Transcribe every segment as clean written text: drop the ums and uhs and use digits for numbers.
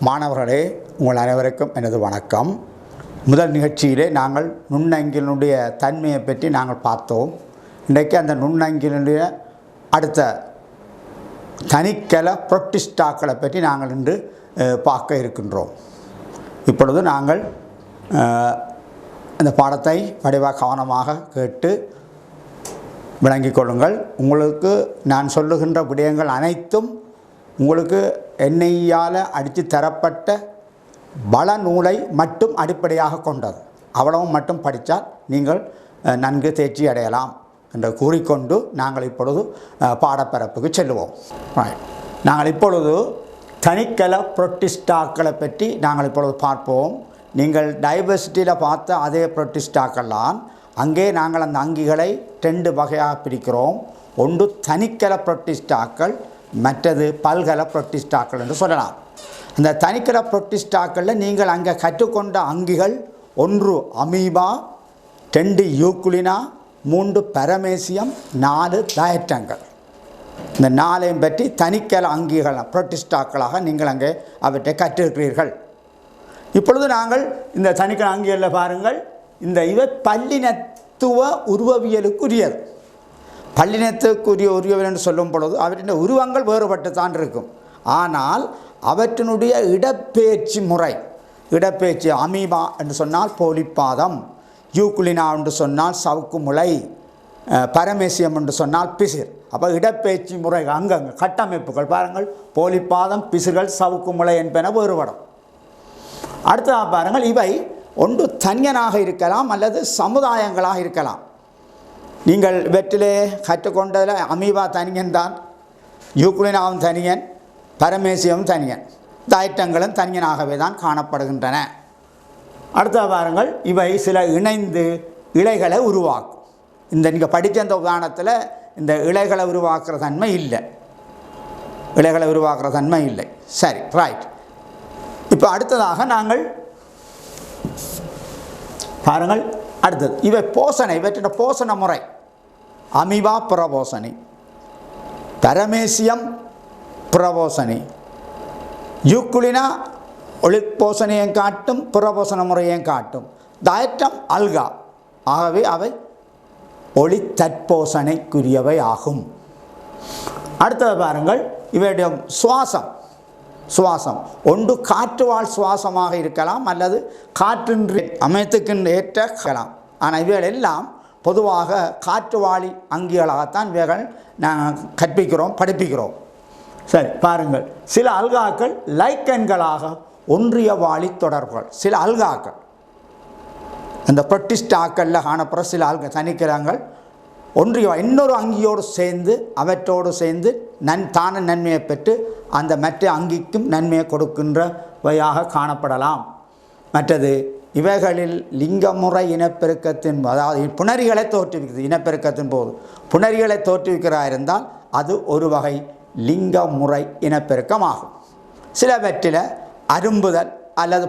மாணவர்களே, உங்கள் அனைவருக்கும் எனது வணக்கம். முதல் நிகழ்ச்சியிலே நாங்கள் நுண்ணங்கிலினுடைய தன்மையை பற்றி நாங்கள் பார்த்தோம். இன்றைக்கு அந்த நுண்ணங்கிலினுடைய அடுத்த தனிக்கல புரோட்டிஸ்டாக்களை பற்றி நாங்கள் இன்று பார்க்க இருக்கின்றோம். இப்பொழுது நாங்கள் அந்த பாடத்தை வடிவாக கவனமாக கேட்டு விளங்கிக் கொள்ளுங்கள். உங்களுக்கு நான் சொல்லுகின்ற விடயங்கள் அனைத்தும் உங்களுக்கு என்ஐயால் அடித்து தரப்பட்ட பல நூலை மட்டும் அடிப்படையாக கொண்டது. அவ்வளவும் மட்டும் படித்தால் நீங்கள் நன்கு தேர்ச்சி அடையலாம் என்று கூறிக்கொண்டு நாங்கள் இப்பொழுது பாடப்பரப்புக்கு செல்லுவோம். நாங்கள் இப்பொழுது தனிக்கல புரோட்டிஸ்டாக்களை பற்றி நாங்கள் இப்பொழுது பார்ப்போம். நீங்கள் டைவர்சிட்டியில் பார்த்த அதே புரோட்டிஸ்டாக்கள் தான். அங்கே நாங்கள் அந்த அங்கிகளை 2 வகையாக பிரிக்கிறோம். ஒன்று தனிக்கல புரோட்டிஸ்டாக்கள், மற்றது பல்கல புரோட்டிஸ்டாக்கள் என்று சொல்லலாம். அந்த தனிக்கல புரோட்டிஸ்டாக்களில் நீங்கள் அங்கே கற்றுக்கொண்ட அங்கிகள் 1 அமீபா, 2 யூக்குலினா, 3 பரமேசியம், 4 டயட்டங்கள். இந்த 4ஐயும் பற்றி தனிக்கல அங்கிகள் புரோட்டிஸ்டாக்களாக நீங்கள் அங்கே அவற்றை கற்றிருக்கிறீர்கள். இப்பொழுது நாங்கள் இந்த தனிக்கல அங்கிகளில் பாருங்கள், இவை பல்லினத்துவ உருவவியலுக்குரியது. பல்லினத்துக்குரிய உருவவியல் என்று சொல்லும் பொழுது அவற்றின் உருவங்கள் வேறுபட்டு தான் இருக்கும். ஆனால் அவற்றினுடைய இடப்பெயர்ச்சி முறை, இடப்பெயர்ச்சி அமீபா என்று சொன்னால் போலிப்பாதம், யூக்குலினா என்று சொன்னால் சவுக்கு முளை, பரமேசியம் என்று சொன்னால் பிசிர். அப்போ இடப்பெயர்ச்சி முறை அங்கங்கே கட்டமைப்புகள் பாருங்கள், போலிப்பாதம், பிசிர்கள், சவுக்கு முளை என்பன வேறுபடும். அடுத்ததாக பாருங்கள், இவை ஒன்று தனியனாக இருக்கலாம் அல்லது சமுதாயங்களாக இருக்கலாம். நீங்கள் வெற்றிலே கற்றுக்கொண்டதில் அமீபா தனியன் தான், யூக்குலினாவும் தனியன், பரமேசியமும் தனியன், டயட்டங்களும் தனியனாகவே தான் காணப்படுகின்றன. அடுத்த பாருங்கள், இவை சில இணைந்து இலைகளை உருவாக்கும். நீங்கள் படித்த இந்த உதாரணத்தில் இந்த இலைகளை உருவாக்குற தன்மை இல்லை, இலைகளை உருவாக்குற தன்மை இல்லை. சரி, ரைட். இப்போ அடுத்ததாக நாங்கள் பாருங்கள், அடுத்தது இவை போசனை, இவற்றின போசன முறை அமீபா புறபோசனி, பரமேசியம் புறபோசனி, யூக்குலினா ஒளிப்போசனையும் காட்டும், புறபோசன முறையையும் காட்டும், டயட்டம் அல்கா. ஆகவே அவை ஒளி தற்போசனைக்குரியவை ஆகும். அடுத்தது பாருங்கள், இவையுடைய சுவாசம் ஒன்று காற்று வாழ் சுவாசமாக இருக்கலாம் அல்லது காற்றின்றி அமைத்துக்கு ஏற்கலாம். ஆனால் இவைகள் எல்லாம் பொதுவாக காற்று வாளி அங்கிகளாகத்தான் இவைகள் நாங்கள் கற்பிக்கிறோம், படிப்பிக்கிறோம். சரி பாருங்கள், சில அல்காக்கள் லைக்கன்களாக ஒன்றிய வாளி தொடர்புகள். சில அல்காக்கள் அந்த புரோட்டிஸ்டாக்களில் காணப்படுற சில தனிக்கிரங்கள் ஒன்றிய இன்னொரு அங்கியோடு சேர்ந்து அவற்றோடு சேர்ந்து தான நன்மையை பெற்று அந்த மற்ற அங்கிக்கும் நன்மையை கொடுக்கின்றவையாக காணப்படலாம். மற்றது இவைகளில் லிங்கமுறை இனப்பெருக்கத்தின், அதாவது புணரிகளை தோற்றுவிக்கிறது. இனப்பெருக்கத்தின் போது புணரிகளை தோற்றுவிக்கிறாயிருந்தால் அது ஒரு வகை லிங்கமுறை இனப்பெருக்கமாகும். சிலவற்றில் அரும்புதல் அல்லது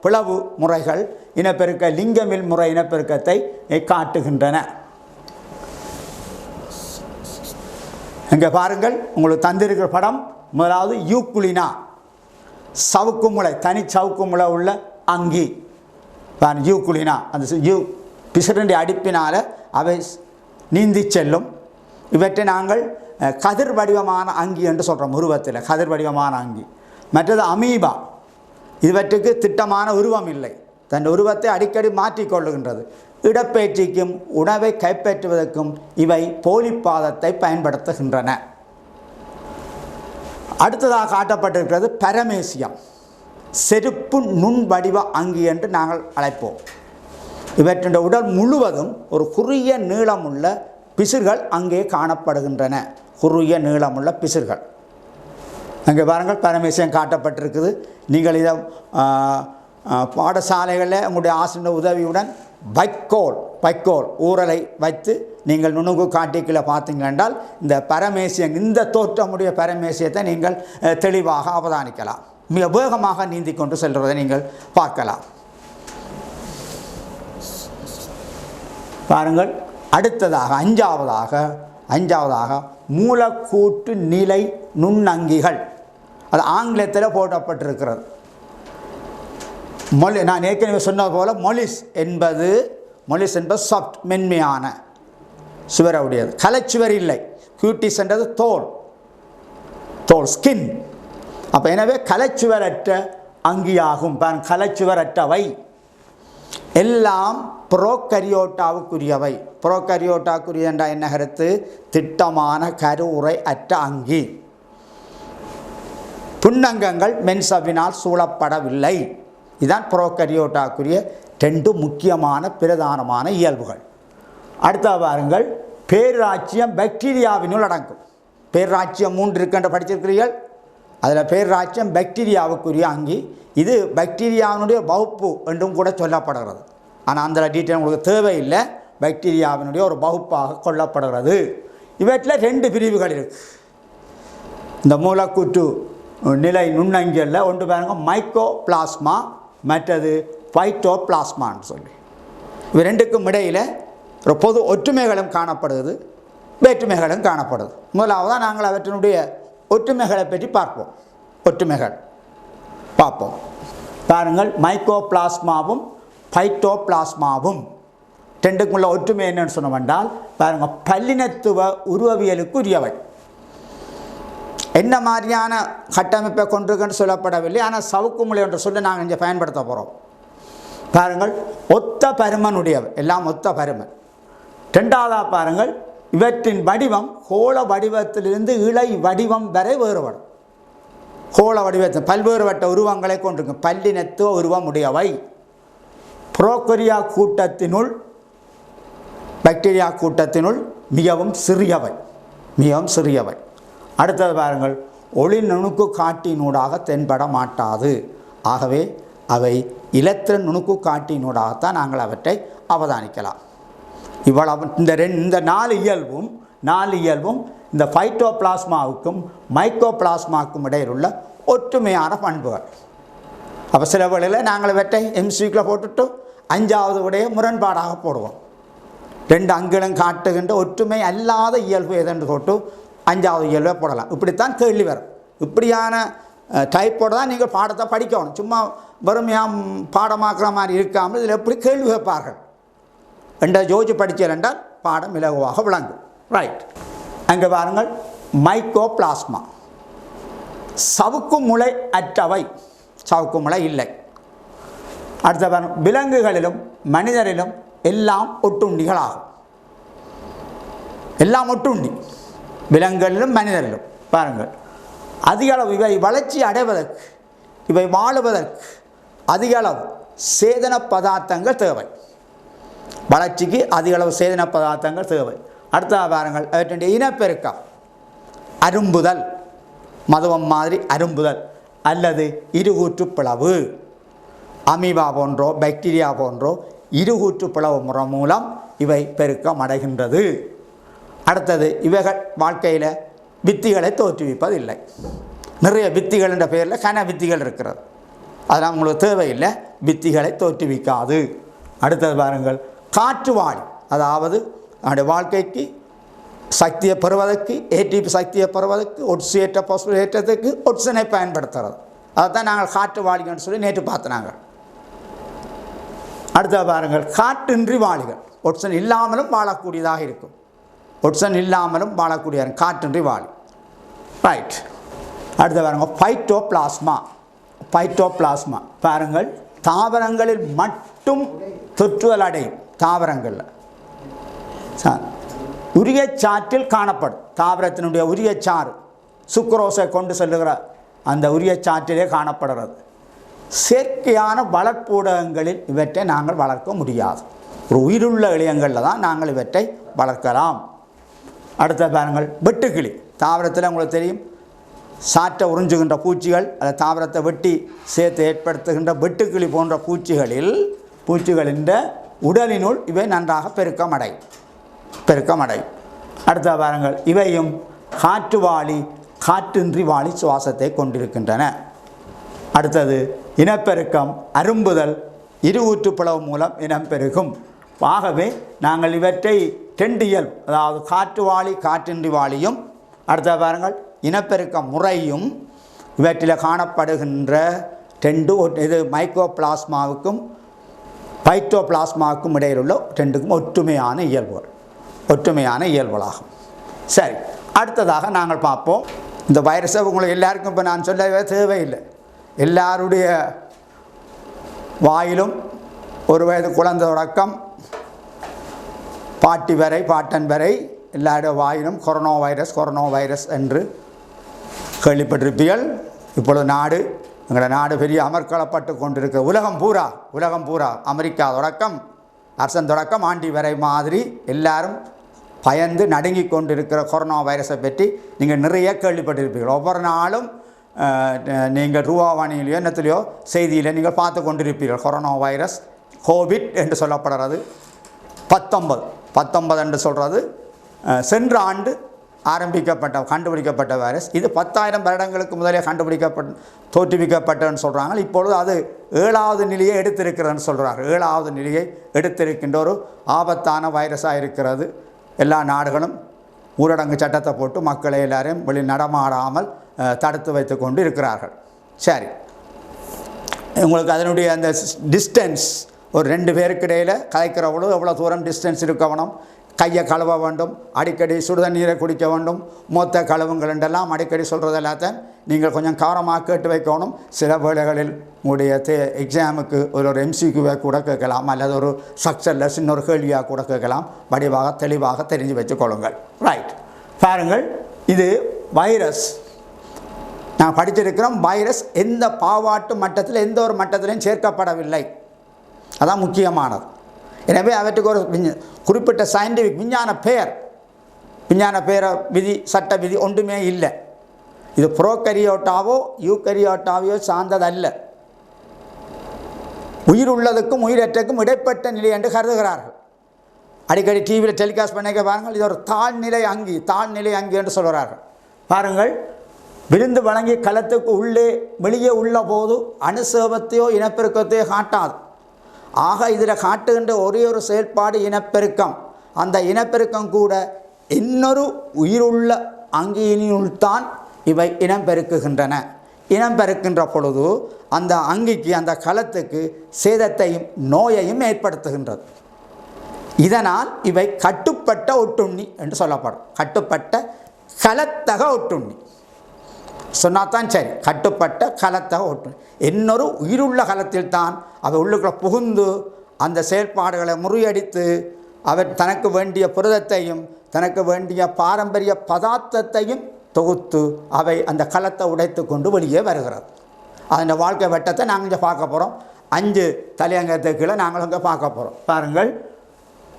பிளவு முறைகள் இனப்பெருக்க லிங்கமில் முறை இனப்பெருக்கத்தை காட்டுகின்றன. இங்கே பாருங்கள், உங்களுக்கு தந்திருக்கிற படம் முதலாவது யூக்குலினா, சவுக்கு முளை, தனி சவுக்கு முளை உள்ள அங்கி பாருங்கள். யூக்குலினா அந்த பிசிறண்டி அடிப்பினால் அவை நீந்தி செல்லும். இவற்றை நாங்கள் கதிர் வடிவமான அங்கி என்று சொல்கிறோம். உருவத்தில் கதிர் வடிவமான அங்கி. மற்றது அமீபா, இவற்றுக்கு திட்டமான உருவம் இல்லை, தன் உருவத்தை அடிக்கடி மாற்றிக்கொள்ளுகின்றது. இடப்பெயர்ச்சிக்கும் உணவை கைப்பற்றுவதற்கும் இவை போலிப்பாதத்தை பயன்படுத்துகின்றன. அடுத்ததாக காட்டப்பட்டிருக்கிறது பரமேசியம், செருப்பு நுண் வடிவ அங்கி என்று நாங்கள் அழைப்போம். இவற்றின் உடல் முழுவதும் ஒரு குறுகிய நீளமுள்ள பிசிர்கள் அங்கே காணப்படுகின்றன. குறுகிய நீளமுள்ள பிசிர்கள் அங்கே பாருங்கள், பரமேசியம் காட்டப்பட்டிருக்குது. நீங்கள் இதை பாடசாலைகளில் உங்களுடைய ஆசிரியர் உதவியுடன் வைக்கோல் ஊரலை வைத்து நீங்கள் நுணுகு காட்டிக்கல பார்த்தீங்க என்றால் இந்த பரமேசியம், இந்த தோற்றமுடைய பரமேசியத்தை நீங்கள் தெளிவாக அவதானிக்கலாம். மிக வேகமாக நீந்தி கொண்டு செல்வதை நீங்கள் பார்க்கலாம். பாருங்கள், அடுத்ததாக அஞ்சாவதாக மூலக்கூற்று நிலை நுண்ணங்கிகள். அது ஆங்கிலத்தில் போடப்பட்டிருக்கிறது. மொழி நான் ஏற்கனவே சொன்னது போல் மொலிஸ் என்பது சாஃப்ட் மென்மையான சுவரை உடையது, கலைச்சுவர் இல்லை. கியூட்டிஸ் என்றது தோல் ஸ்கின். அப்போ எனவே கலைச்சுவரற்ற அங்கியாகும். கலைச்சுவரற்றவை எல்லாம் புரோகரியோட்டாவுக்குரியவை. புரோகரியோட்டாவுக்குரிய என்றால் என்ன கருத்து? திட்டமான கருவுரை அற்ற அங்கி. புன்னங்கங்கள் மென்சவ்வினால் சூழப்படவில்லை. இதுதான் புரோகரியோட்டாக்குரிய 2 முக்கியமான பிரதானமான இயல்புகள். அடுத்த பாருங்கள், பேராட்சியம் பாக்டீரியாவினுள் அடங்கும். பேராட்சியம் 3 இருக்கின்ற படிச்சிருக்கிறீர்கள். அதில் பேராட்சியம் பாக்டீரியாவுக்குரிய அங்கி. இது பாக்டீரியாவினுடைய வகுப்பு என்றும் கூட சொல்லப்படுகிறது. ஆனால் அந்த டீட்டெயில் உங்களுக்கு தேவையில்லை. பாக்டீரியாவினுடைய ஒரு வகுப்பாக கொள்ளப்படுகிறது. இவற்றில் 2 பிரிவுகள் இருக்குது. இந்த மூலக்கூற்று நிலை நுண்ணங்கியலில் ஒன்று பாருங்க, மைக்கோ பிளாஸ்மா, மற்றது பைட்டோ பிளாஸ்மான்னு சொல்லி. இவை 2க்கும் இடையில் ஒரு பொது ஒற்றுமைகளும் காணப்படுது, வேற்றுமைகளும் காணப்படுது. முதலாவதாக நாங்கள் அவற்றினுடைய ஒற்றுமைகளை பற்றி பார்ப்போம். ஒற்றுமைகள் பார்ப்போம். பாருங்கள், மைக்கோ பிளாஸ்மாவும் பைட்டோ பிளாஸ்மாவும் 2க்கும் உள்ள ஒற்றுமை என்னன்னு சொன்னோம்னால், பாருங்கள், பல்லினத்துவ உருவவியலுக்கு உரியவை. என்ன மாதிரியான கட்டமைப்பை கொண்டிருக்குன்னு சொல்லப்படவில்லை. ஆனால் சவுக்கு முளை என்ற சொல்ல நாங்கள் இங்கே பயன்படுத்த போகிறோம். பாருங்கள், ஒத்த பருமனுடையவை, எல்லாம் ஒத்த பருமன். 2வதாக பாருங்கள், இவற்றின் வடிவம் கோள வடிவத்திலிருந்து இழை வடிவம் வரை வேறுபடும். கோள வடிவத்தில் பல்வேறுபட்ட உருவங்களை கொண்டிருக்கும் பல்லினத்துவ உருவம் உடையவை. புரோகரியா கூட்டத்தினுள் பாக்டீரியா கூட்டத்தினுள் மிகவும் சிறியவை. அடுத்தது பாருங்கள், ஒளி நுணுக்கு காட்டினூடாக தென்பட மாட்டாது. ஆகவே அவை இலத்திரன் நுணுக்கு காட்டினூடாகத்தான் நாங்கள் அவற்றை அவதானிக்கலாம். இவ்வளவு இந்த 4 இயல்பும் இந்த பைட்டோபிளாஸ்மாவுக்கும் மைக்கோபிளாஸ்மாவுக்கும் இடையில் உள்ள ஒற்றுமையான பண்புகள். அப்போ சில வேளையில் நாங்கள் இவற்றை எம்சிக்குள்ளே போட்டுட்டு 5வது விடைய முரண்பாடாக போடுவோம். 2 அங்கிலும் காட்டுகின்ற ஒற்றுமை அல்லாத இயல்பு எதென்று போட்டு 5வது இயல்பை போடலாம். இப்படித்தான் கேள்வி வரும். இப்படியான டைப்போடு தான் நீங்கள் பாடத்தை படிக்கணும். சும்மா வறுமையாக பாடமாக்குற மாதிரி இருக்காமல் இதில் எப்படி கேள்வி வைப்பார்கள் என்ற ஜோதிச்சு படித்தல் என்றால் பாடம் இலகுவாக விளங்கும். ரைட், அங்கே பாருங்கள், மைக்கோ பிளாஸ்மா சவுக்கு முளை அற்றவை, சவுக்கு முளை இல்லை. அடுத்த பாருங்கள், விலங்குகளிலும் மனிதரிலும் எல்லாம் ஒட்டுண்ணிகளாகும். எல்லாம் ஒட்டுண்ணி, விலங்குகளிலும் மனிதரிலும். பாருங்கள், அதிக அளவு இவை வளர்ச்சி அடைவதற்கு, இவை வாழுவதற்கு அதிக அளவு சேதன பதார்த்தங்கள் தேவை. வளர்ச்சிக்கு அதிக அளவு சேதன பதார்த்தங்கள் தேவை. அடுத்த பாருங்கள், அவற்றுடைய இனப்பெருக்கம், அரும்புதல், மதுவம் மாதிரி அரும்புதல் அல்லது இருகூற்று பிளவு, அமீபா போன்றோ பாக்டீரியா போன்றோ இருகூற்று பிளவு முறை மூலம் இவை பெருக்கம் அடைகின்றது. அடுத்தது, இவைகள் வாழ்க்கையில் வித்திகளை தோற்றுவிப்பதில்லை. நிறைய வித்திகள் என்ற பெயரில் கன வித்திகள் இருக்கிறது. அதெல்லாம் உங்களுக்கு தேவையில்லை, வித்திகளை தோற்றுவிக்காது. அடுத்தது பாருங்கள், காற்றுவாளி, அதாவது நம்முடைய வாழ்க்கைக்கு சக்தியை பெறுவதற்கு, ஏடிபி சக்தியை பெறுவதற்கு, ஒட்சியேற்ற பாஸ்பேட்டத்துக்கு ஒட்சனை பயன்படுத்துகிறது. அதைத்தான் நாங்கள் காற்றுவாளிகள்னு சொல்லி நேற்று பார்த்தனாங்க. அடுத்தது பாருங்கள், காற்றின்றி வாளிகள், ஒட்சன் இல்லாமலும் வாழக்கூடியதாக இருக்கும். ஒட்சன் இல்லாமலும் வாழக்கூடிய காற்றின்றி வாளி. ரைட், அடுத்த பாருங்க, பைட்டோபிளாஸ்மா பாருங்கள், தாவரங்களில் மட்டும் தொற்றுதல் அடையும். தாவரங்களில் உரிய சாற்றில் காணப்படும். தாவரத்தினுடைய உரிய சாறு சுக்ரோஸை கொண்டு செல்லுகிற அந்த உரிய சாற்றிலே காணப்படுகிறது. செயற்கையான வளர்ப்பூடகங்களில் இவற்றை நாங்கள் வளர்க்க முடியாது. ஒரு உயிருள்ள இளையங்களில் தான் நாங்கள் இவற்றை வளர்க்கலாம். அடுத்த பாருங்கள், வெட்டுக்கிளி. தாவரத்தில் உங்களுக்கு தெரியும், சாற்றை உறிஞ்சுகின்ற பூச்சிகள், அதை தாவரத்தை வெட்டி சேர்த்து ஏற்படுத்துகின்ற வெட்டுக்கிளி போன்ற பூச்சிகளின் உடலினுள் இவை நன்றாக பெருக்கம் அடையும். அடுத்த பாருங்கள், இவையும் காற்றுவாளி, காற்றின்றி வாளி சுவாசத்தை கொண்டிருக்கின்றன. அடுத்தது, இனப்பெருக்கம், அரும்புதல், இருகூற்று பிளவு மூலம் இனம் பெருகும். ஆகவே நாங்கள் இவற்றை 2 இயல்பு, அதாவது காற்றுவாளி, காற்றின்றி வாளியும், அடுத்த பாருங்கள், இனப்பெருக்க முறையும் இவற்றில் காணப்படுகின்ற இது மைக்கோபிளாஸ்மாவுக்கும் பைட்டோபிளாஸ்மாவுக்கும் இடையில் உள்ள ரெண்டுக்கும் ஒற்றுமையான இயல்புகளாகும். சரி, அடுத்ததாக நாங்கள் பார்ப்போம். இந்த வைரஸை உங்களுக்கு எல்லாருக்கும் இப்போ நான் சொல்லவே தேவையில்லை. எல்லாருடைய வாயிலும் ஒரு வயது குழந்தை தொடக்கம் பாட்டி வரை பாட்டன் வரை எல்லாருடைய வாயிலும் கொரோனா வைரஸ் என்று கேள்விப்பட்டிருப்பீர்கள். இப்பொழுது எங்களோட நாடு பெரிய அமர்க்களப்பட்டு கொண்டிருக்க உலகம் பூரா அமெரிக்கா தொடக்கம் அரசன் தொடக்கம் ஆண்டி வரை மாதிரி எல்லாரும் பயந்து நடுங்கி கொண்டிருக்கிற கொரோனா வைரஸை பற்றி நீங்கள் நிறைய கேள்விப்பட்டிருப்பீர்கள். ஒவ்வொரு நாளும் நீங்கள் ரூபாவாணியிலையோ என்னத்திலையோ செய்தியில் நீங்கள் பார்த்து கொண்டிருப்பீர்கள். கொரோனா வைரஸ் கோவிட் என்று சொல்லப்படுறது 19 என்று சொல்கிறது சென்ற ஆண்டு கண்டுபிடிக்கப்பட்ட வைரஸ். இது 10,000 வருடங்களுக்கு முதலே தோற்றுவிக்கப்பட்டதுன்னு சொல்கிறாங்க. இப்பொழுது அது 7வது நிலையை எடுத்திருக்கிறதுன்னு சொல்கிறார்கள். 7வது நிலையை எடுத்திருக்கின்ற ஒரு ஆபத்தான வைரஸாக இருக்கிறது. எல்லா நாடுகளும் ஊரடங்கு சட்டத்தை போட்டு மக்களை எல்லாரையும் வெளி நடமாடாமல் தடுத்து வைத்து கொண்டு இருக்கிறார்கள். சரி, உங்களுக்கு அதனுடைய அந்த டிஸ்டன்ஸ் ஒரு 2 பேருக்கு இடையில் கலைக்கிற பொழுது எவ்வளோ தூரம் டிஸ்டன்ஸ் இருக்கணும், கையை கழுவ வேண்டும், அடிக்கடி சுடுதண்ணீரை குடிக்க வேண்டும், மூத்த கழுவுங்கள் என்றெல்லாம் அடிக்கடி சொல்கிறது எல்லாத்தையும் நீங்கள் கொஞ்சம் கவனமாக கேட்டு வைக்கணும். சில வேளைகளில் உங்களுடைய எக்ஸாமுக்கு ஒரு MCQவை கூட கேட்கலாம், அல்லது ஒரு ஸ்ட்ரக்சரில் சின்ன ஒரு கேள்வியாக கூட கேட்கலாம். வடிவாக தெளிவாக தெரிஞ்சு வச்சு கொள்ளுங்கள். ரைட், பாருங்கள், இது வைரஸ். நான் படிச்சிருக்கிறோம். வைரஸ் எந்த பாவாட்டு மட்டத்தில் எந்த ஒரு மட்டத்திலையும் சேர்க்கப்படவில்லை. அதான் முக்கியமானது. எனவே அவற்றுக்கு ஒரு குறிப்பிட்ட சயின்டிஃபிக் விஞ்ஞான பெயர விதி சட்ட விதி ஒன்றுமே இல்லை. இது ப்ரோகரியோட்டாவோ யூகரியோட்டாவையோ சார்ந்ததல்ல. உயிர் உள்ளதுக்கும் உயிரற்றக்கும் இடைப்பட்ட நிலை என்று கருதுகிறார்கள். அடிக்கடி டிவியில் டெலிகாஸ்ட் பண்ணிக்க பாருங்கள், இது ஒரு தாழ்நிலை அங்கி என்று சொல்கிறார்கள். பாருங்கள், விருந்து வழங்கி களத்துக்கு வெளியே உள்ள போது அணுசேபத்தையோ இனப்பெருக்கத்தையோ காட்டாது. ஆக இதில் காட்டுகின்ற ஒரே ஒரு செயல்பாடு இனப்பெருக்கம். அந்த இனப்பெருக்கம் கூட இன்னொரு உயிருள்ள அங்கியினுள்தான் இவை இனம் பெருக்குகின்றன. இனம் பெருக்கின்ற பொழுது அந்த அங்கிக்கு அந்த களத்துக்கு சேதத்தையும் நோயையும் ஏற்படுத்துகின்றது. இதனால் இவை கட்டுப்பட்ட ஒட்டுண்ணி என்று சொல்லப்படும். கட்டுப்பட்ட கலத்தக ஒட்டுண்ணி சொன்னாதான் சரி. கட்டுப்பட்ட கலத்தக ஒட்டுண்ணி இன்னொரு உயிருள்ள கலத்தில் தான் அவை உள்ளுக்குள்ள புகுந்து அந்த செயல்பாடுகளை முறியடித்து அவர் தனக்கு வேண்டிய புரதத்தையும் தனக்கு வேண்டிய பாரம்பரிய பதார்த்தத்தையும் தொகுத்து அவை அந்த களத்தை உடைத்து கொண்டு வெளியே வருகிறது. அந்த வாழ்க்கை வட்டத்தை நாங்கள் இங்கே பார்க்க போகிறோம். 5 தலையங்கத்துக்கு கீழே நாங்கள் இங்கே பார்க்க போகிறோம். பாருங்கள்,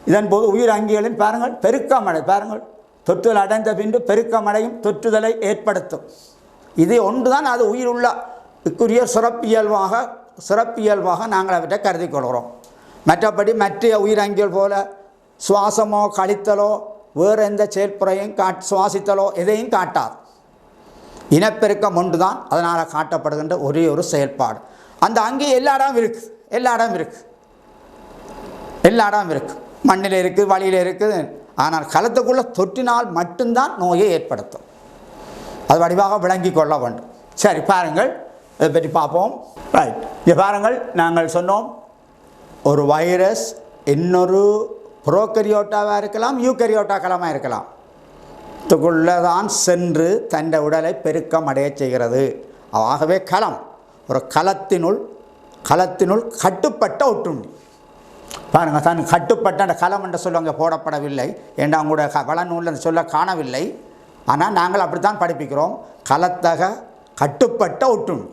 இதன் போது உயிர் அங்கிகளின் பாருங்கள் பெருக்கமடை. பாருங்கள், தொற்றுதல் அடைந்த பின்பு பெருக்கமடையும் தொற்றுதலை ஏற்படுத்தும். இது ஒன்று தான் அது உயிருள்ள இக்குரிய சிறப்பியல்பாக நாங்கள் அவற்றை கருதி கொள்கிறோம். மற்றபடி மற்ற உயிரங்கிகள் போல சுவாசமோ கழித்தலோ வேறு எந்த செயல்முறையும் சுவாசித்தலோ எதையும் காட்டாது. இனப்பெருக்கம் ஒன்று தான் அதனால் காட்டப்படுகின்ற ஒரே ஒரு செயல்பாடு. அந்த அங்கே எல்லா இடம் இருக்குது. மண்ணில் இருக்குது, வழியில் இருக்குது. ஆனால் களத்துக்குள்ளே தொற்றினால் மட்டும்தான் நோயை ஏற்படுத்தும். அது வடிவாக விளங்கி கொள்ள வேண்டும். சரி, பாருங்கள், இதை பற்றி பார்ப்போம். ரைட், இங்கே பாருங்கள், நாங்கள் சொன்னோம் ஒரு வைரஸ் இன்னொரு ப்ரோகரியோட்டாவாக இருக்கலாம், யூகரியோட்டாக்களாக இருக்கலாம். இதுக்குள்ளே தான் சென்று தன் உடலை பெருக்கம் அடைய செய்கிறது. ஆகவே ஒரு களத்தினுள் கட்டுப்பட்ட ஒட்டுண்ணி. பாருங்கள், தான் கட்டுப்பட்ட அந்த களம் என்ற சொல்ல அங்கே போடப்படவில்லை. ஏன்னா அவங்களோட வளநூலில் அந்த சொல்ல காணவில்லை. ஆனால் நாங்கள் அப்படித்தான் படிப்பிக்கிறோம். களத்தக கட்டுப்பட்ட ஒட்டுண்ணி.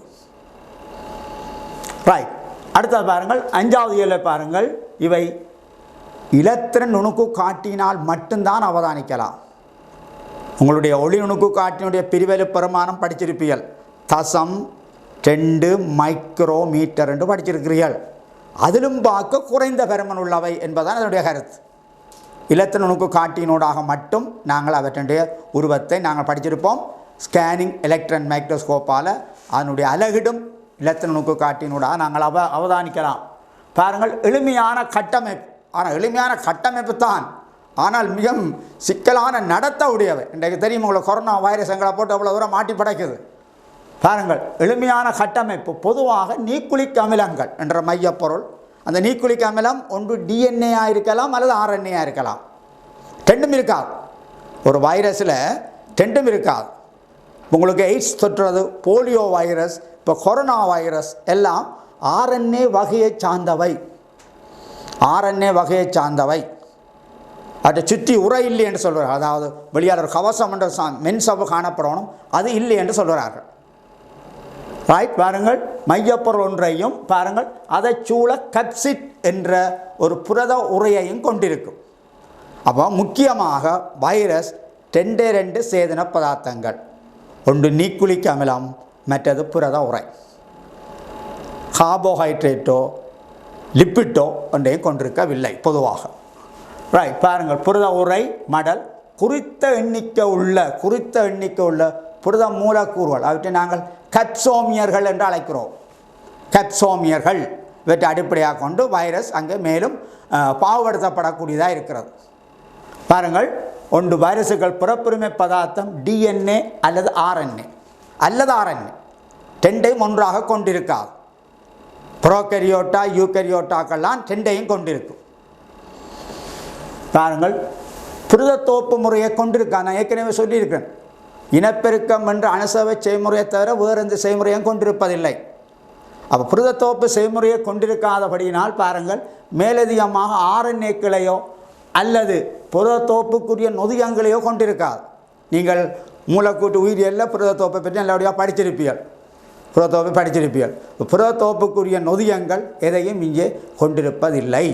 ரைட், அடுத்தது பாருங்கள், 5வது இயலை பாருங்கள். இவை இலத்திரன் நுணுக்கு காட்டினால் மட்டும்தான் அவதானிக்கலாம். உங்களுடைய ஒளி நுணுக்கு காட்டினுடைய பிரிவெளி பெருமானம் படிச்சிருப்பீர்கள். 0.2 மைக்ரோமீட்டர் என்று படிச்சிருக்கிறீர்கள். அதிலும் பார்க்க குறைந்த பெருமன் உள்ளவை என்பதுதான் அதனுடைய கருத்து. இலத்திரன் நுணுக்கு காட்டினூடாக மட்டும் நாங்கள் அவற்றினுடைய உருவத்தை நாங்கள் படிச்சிருப்போம். ஸ்கேனிங் எலக்ட்ரான் மைக்ரோஸ்கோப்பால் அதனுடைய அலகிடும் இலத்திரன் நுணுக்கு காட்டினூடாக நாங்கள் அவதானிக்கலாம். பாருங்கள், எளிமையான கட்டமைப்பு. ஆனால் எளிமையான கட்டமைப்பு தான், ஆனால் மிகவும் சிக்கலான நடத்த உடையவை. இன்றைக்கு தெரியும் உங்களுக்கு, கொரோனா வைரஸ் எங்களை போட்டு அவ்வளோ தூரம் மாட்டி படைக்குது. பாருங்கள், எளிமையான கட்டமைப்பு. பொதுவாக நியூக்ளிக் அமிலங்கள் என்ற மையப்பொருள். அந்த நியூக்ளிக் அமிலம் ஒன்று டிஎன்ஏ இருக்கலாம் அல்லது ஆர்என்ஏ இருக்கலாம். ரெண்டும் இருக்காது. ஒரு வைரஸில் ரெண்டும் இருக்காது. உங்களுக்கு எய்ட்ஸ் தொற்றுறது, போலியோ வைரஸ், இப்போ கொரோனா வைரஸ் எல்லாம் ஆர்என்ஏ வகையை சார்ந்தவை. ஆர்என்ஏ வகையை சார்ந்தவை. அதை சுற்றி உரை இல்லை என்று சொல்கிறார்கள். அதாவது வெளியாளர் கவசம் என்ற மென்சவு காணப்படணும், அது இல்லை என்று சொல்கிறார்கள். ரைட். பாருங்கள், மையப்பொருள் ஒன்றையும் பாருங்கள் அதை சூழ கப்சிட் என்ற ஒரு புரத உரையையும் கொண்டிருக்கும். அப்போ முக்கியமாக வைரஸ் 2 சேதன பதார்த்தங்கள். ஒன்று நியூக்ளிக் அமிலம், மற்றது புரத உரை. கார்போஹைட்ரேட்டோ லிப்பிட்டோ ஒன்றையும் கொண்டிருக்கவில்லை பொதுவாக. ரைட். பாருங்கள், புரத உரை மடல் குறித்த எண்ணிக்கை உள்ள புரத மூலக்கூறுகள், அவற்றை நாங்கள் கப்சோமியர்கள் என்று அழைக்கிறோம். கப்சோமியர்கள் இவற்றை அடிப்படையாக கொண்டு வைரஸ் அங்கே மேலும் பாகுபடுத்தப்படக்கூடியதாக இருக்கிறது. பாருங்கள், ஒன்று வைரஸுகள் பிறப்புரிமை பதார்த்தம் டிஎன்ஏ அல்லது ஆர்என்ஏ ரெண்டையும் ஒன்றாக கொண்டிருக்காது. புரோகரியோட்டா யூகரியோட்டாக்கெல்லாம் ரெண்டையும் கொண்டிருக்கும். பாருங்கள், புரதத்தோப்பு முறையை கொண்டிருக்கா. நான் ஏற்கனவே சொல்லியிருக்கிறேன், இனப்பெருக்கம் என்ற அணுசவை செய்முறையை தவிர வேறு எந்த செய்முறையும் கொண்டிருப்பதில்லை. அப்போ புரதத்தோப்பு செய்முறையை கொண்டிருக்காதபடியினால் பாருங்கள், மேலதிகமாக ஆர்என்ஏக்களையோ அல்லது புரதத்தோப்புக்குரிய நொதியங்களையோ கொண்டிருக்காது. நீங்கள் மூலக்கூட்டு உயிரியலில் புரதத்தோப்பை பற்றி நல்லபடியாக படிச்சிருப்பீர்கள். புரதத்தோப்புக்குரிய நொதியங்கள் எதையும் இங்கே கொண்டிருப்பதில்லை.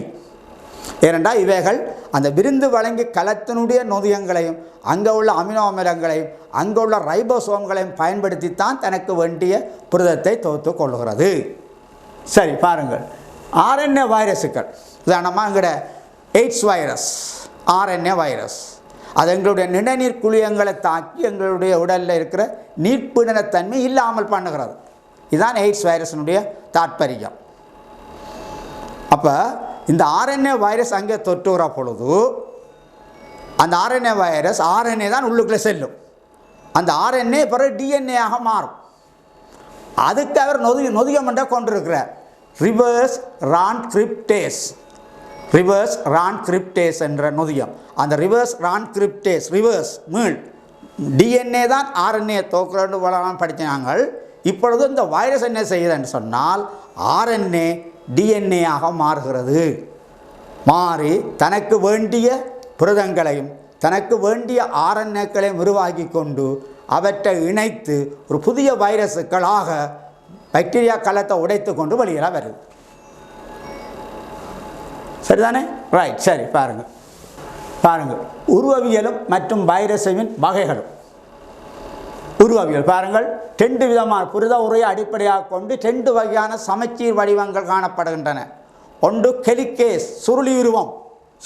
ஏனென்றால் இவைகள் அந்த விருந்து வழங்கி கலத்தினுடைய நொதியங்களையும் அங்கே உள்ள அமினோ அமிலங்களையும் அங்கே உள்ள ரைபோசோம்களையும் பயன்படுத்தித்தான் தனக்கு வேண்டிய புரதத்தை தொகுத்து கொள்கிறது. சரி, பாருங்கள், ஆர்என்ஏ வைரஸுகள். உதாரணமாக எங்களோட எய்ட்ஸ் வைரஸ் ஆர்என்ஏ வைரஸ், அது எங்களுடைய நிணநீர் குழியங்களை தாக்கி எங்களுடைய உடலில் இருக்கிற நீர்ப்பிணத்தன்மை இல்லாமல் பண்ணுகிறது. இதுதான் எய்ட்ஸ் வைரஸினுடைய தாற்பயம். அப்போ இந்த ஆர்என்ஏ வைரஸ் அங்கே தொற்றுகிற பொழுது அந்த ஆர்என்ஏ வைரஸ் ஆர்என்ஏ தான் உள்ளுக்குள்ளே செல்லும். அந்த ஆர்என்ஏ பிறகு டிஎன்ஏயாக மாறும். அதுக்கு அவர் நொதியம் என்ற கொண்டிருக்கிறார். ரிவர்ஸ் ரான்கிரிப்டேஸ் என்ற நொதியம். அந்த ரிவர்ஸ் மீள் டிஎன்ஏ தான் ஆர்என்ஏ தோக்குறன்னு வளரான் படித்தாங்க. இப்பொழுது இந்த வைரஸ் என்ன செய்யுதுன்னு சொன்னால் ஆர்என்ஏ டிஎன்ஏயாக மாறுகிறது. மாறி தனக்கு வேண்டிய புரதங்களையும் தனக்கு வேண்டிய ஆர்என்ஏக்களையும் உருவாக்கி கொண்டு அவற்றை இணைத்து ஒரு புதிய வைரஸுக்களாக பாக்டீரியா கலத்தை உடைத்து கொண்டு வெளியில் வருது. சரிதானே? ரைட். சரி, பாருங்கள் உருவவியலும் மற்றும் வைரஸின் வகைகளும். உருவவியல் பாருங்கள், 2 விதமான புரத உரையை அடிப்படையாக கொண்டு 2 வகையான சமச்சீர் வடிவங்கள் காணப்படுகின்றன. ஒன்று கெலிகேஸ்,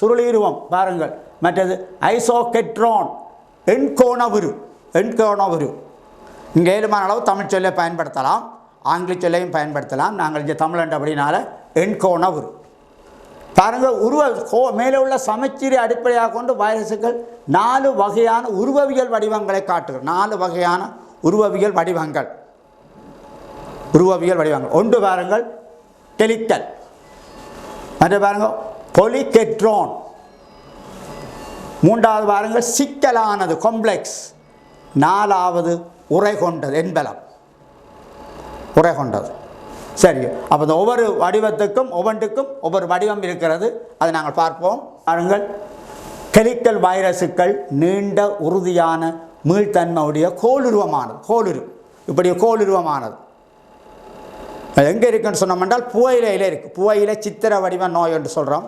சுருளியுருவம் பாருங்கள். மற்றது ஐசோகெட்ரோன், எண்கோணவுரு. இங்கே ஏழுமான அளவு தமிழ் சொல்லை பயன்படுத்தலாம், ஆங்கில சொல்லையும் பயன்படுத்தலாம். நாங்கள் இங்கே தமிழ் அப்படினால எண்கோணவுரு. பாருங்கள், மேலே உள்ள சமச்சீரை அடிப்படையாக கொண்டு வைரஸுகள் 4 வகையான உருவவியல் வடிவங்களை காட்டுகிறது. 4 வகையான உருவவியல் வடிவங்கள். ஒன்று பாருங்கள் டெலிக்கல், மற்ற பாருங்கள் பொலிகெட்ரோன், மூன்றாவது பாருங்கள் சிக்கலானது காம்ப்ளெக்ஸ், 4வது உரை கொண்டது என்பலம். சரி, அப்போ இந்த ஒவ்வொரு வடிவத்துக்கும் ஒவ்வொன்றுக்கும் ஒவ்வொரு வடிவம் இருக்கிறது. அதை நாங்கள் பார்ப்போம். பாருங்கள், கெலிக்கல் வைரஸுக்கள் நீண்ட உறுதியான மீள்தன்மையுடைய கோளுருவமானது. எங்கே இருக்குன்னு சொன்னோம்னால் புகையிலையில் இருக்குது. புகையிலை சித்திர வடிவ நோய் என்று சொல்கிறோம்.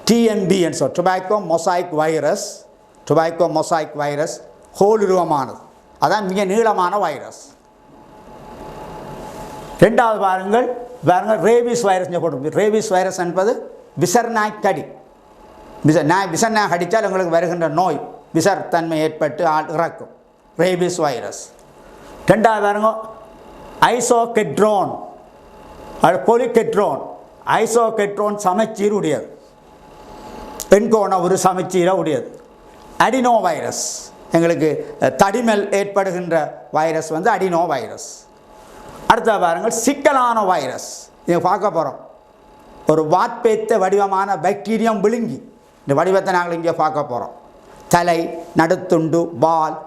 டிஎம்பி என்று சொல்கிறோம், டொபாக்கோ மொசாய்க் வைரஸ் கோளுருவமானது. அதான் மிக நீளமான வைரஸ். 2வது பாருங்கள் ரேபிஸ் வைரஸ். ரேபிஸ் வைரஸ் என்பது விசர்நாய் கடி. விசர்நாய் கடித்தால் உங்களுக்கு வருகின்ற நோய் விசர் தன்மை ஏற்பட்டு இறக்கும், ரேபிஸ் வைரஸ். 2வது பாருங்க ஐசோகெட்ரோன், ஐசோகெட்ரோன் சமச்சீர் உடையது, எண்கோண ஒரு சமச்சீரை உடையது. அடினோ வைரஸ் எங்களுக்கு தடிமல் ஏற்படுகின்ற வைரஸ் வந்து அடினோ வைரஸ். அடுத்த பாருங்கள் சிக்கலான வைரஸ். இதை பார்க்க போகிறோம். ஒரு வாட்பேத்த வடிவமான பாக்டீரியம் விழுங்கி, இந்த வடிவத்தை நாங்கள் இங்கே பார்க்க போகிறோம். தலை, நடுத்துண்டு, வால்,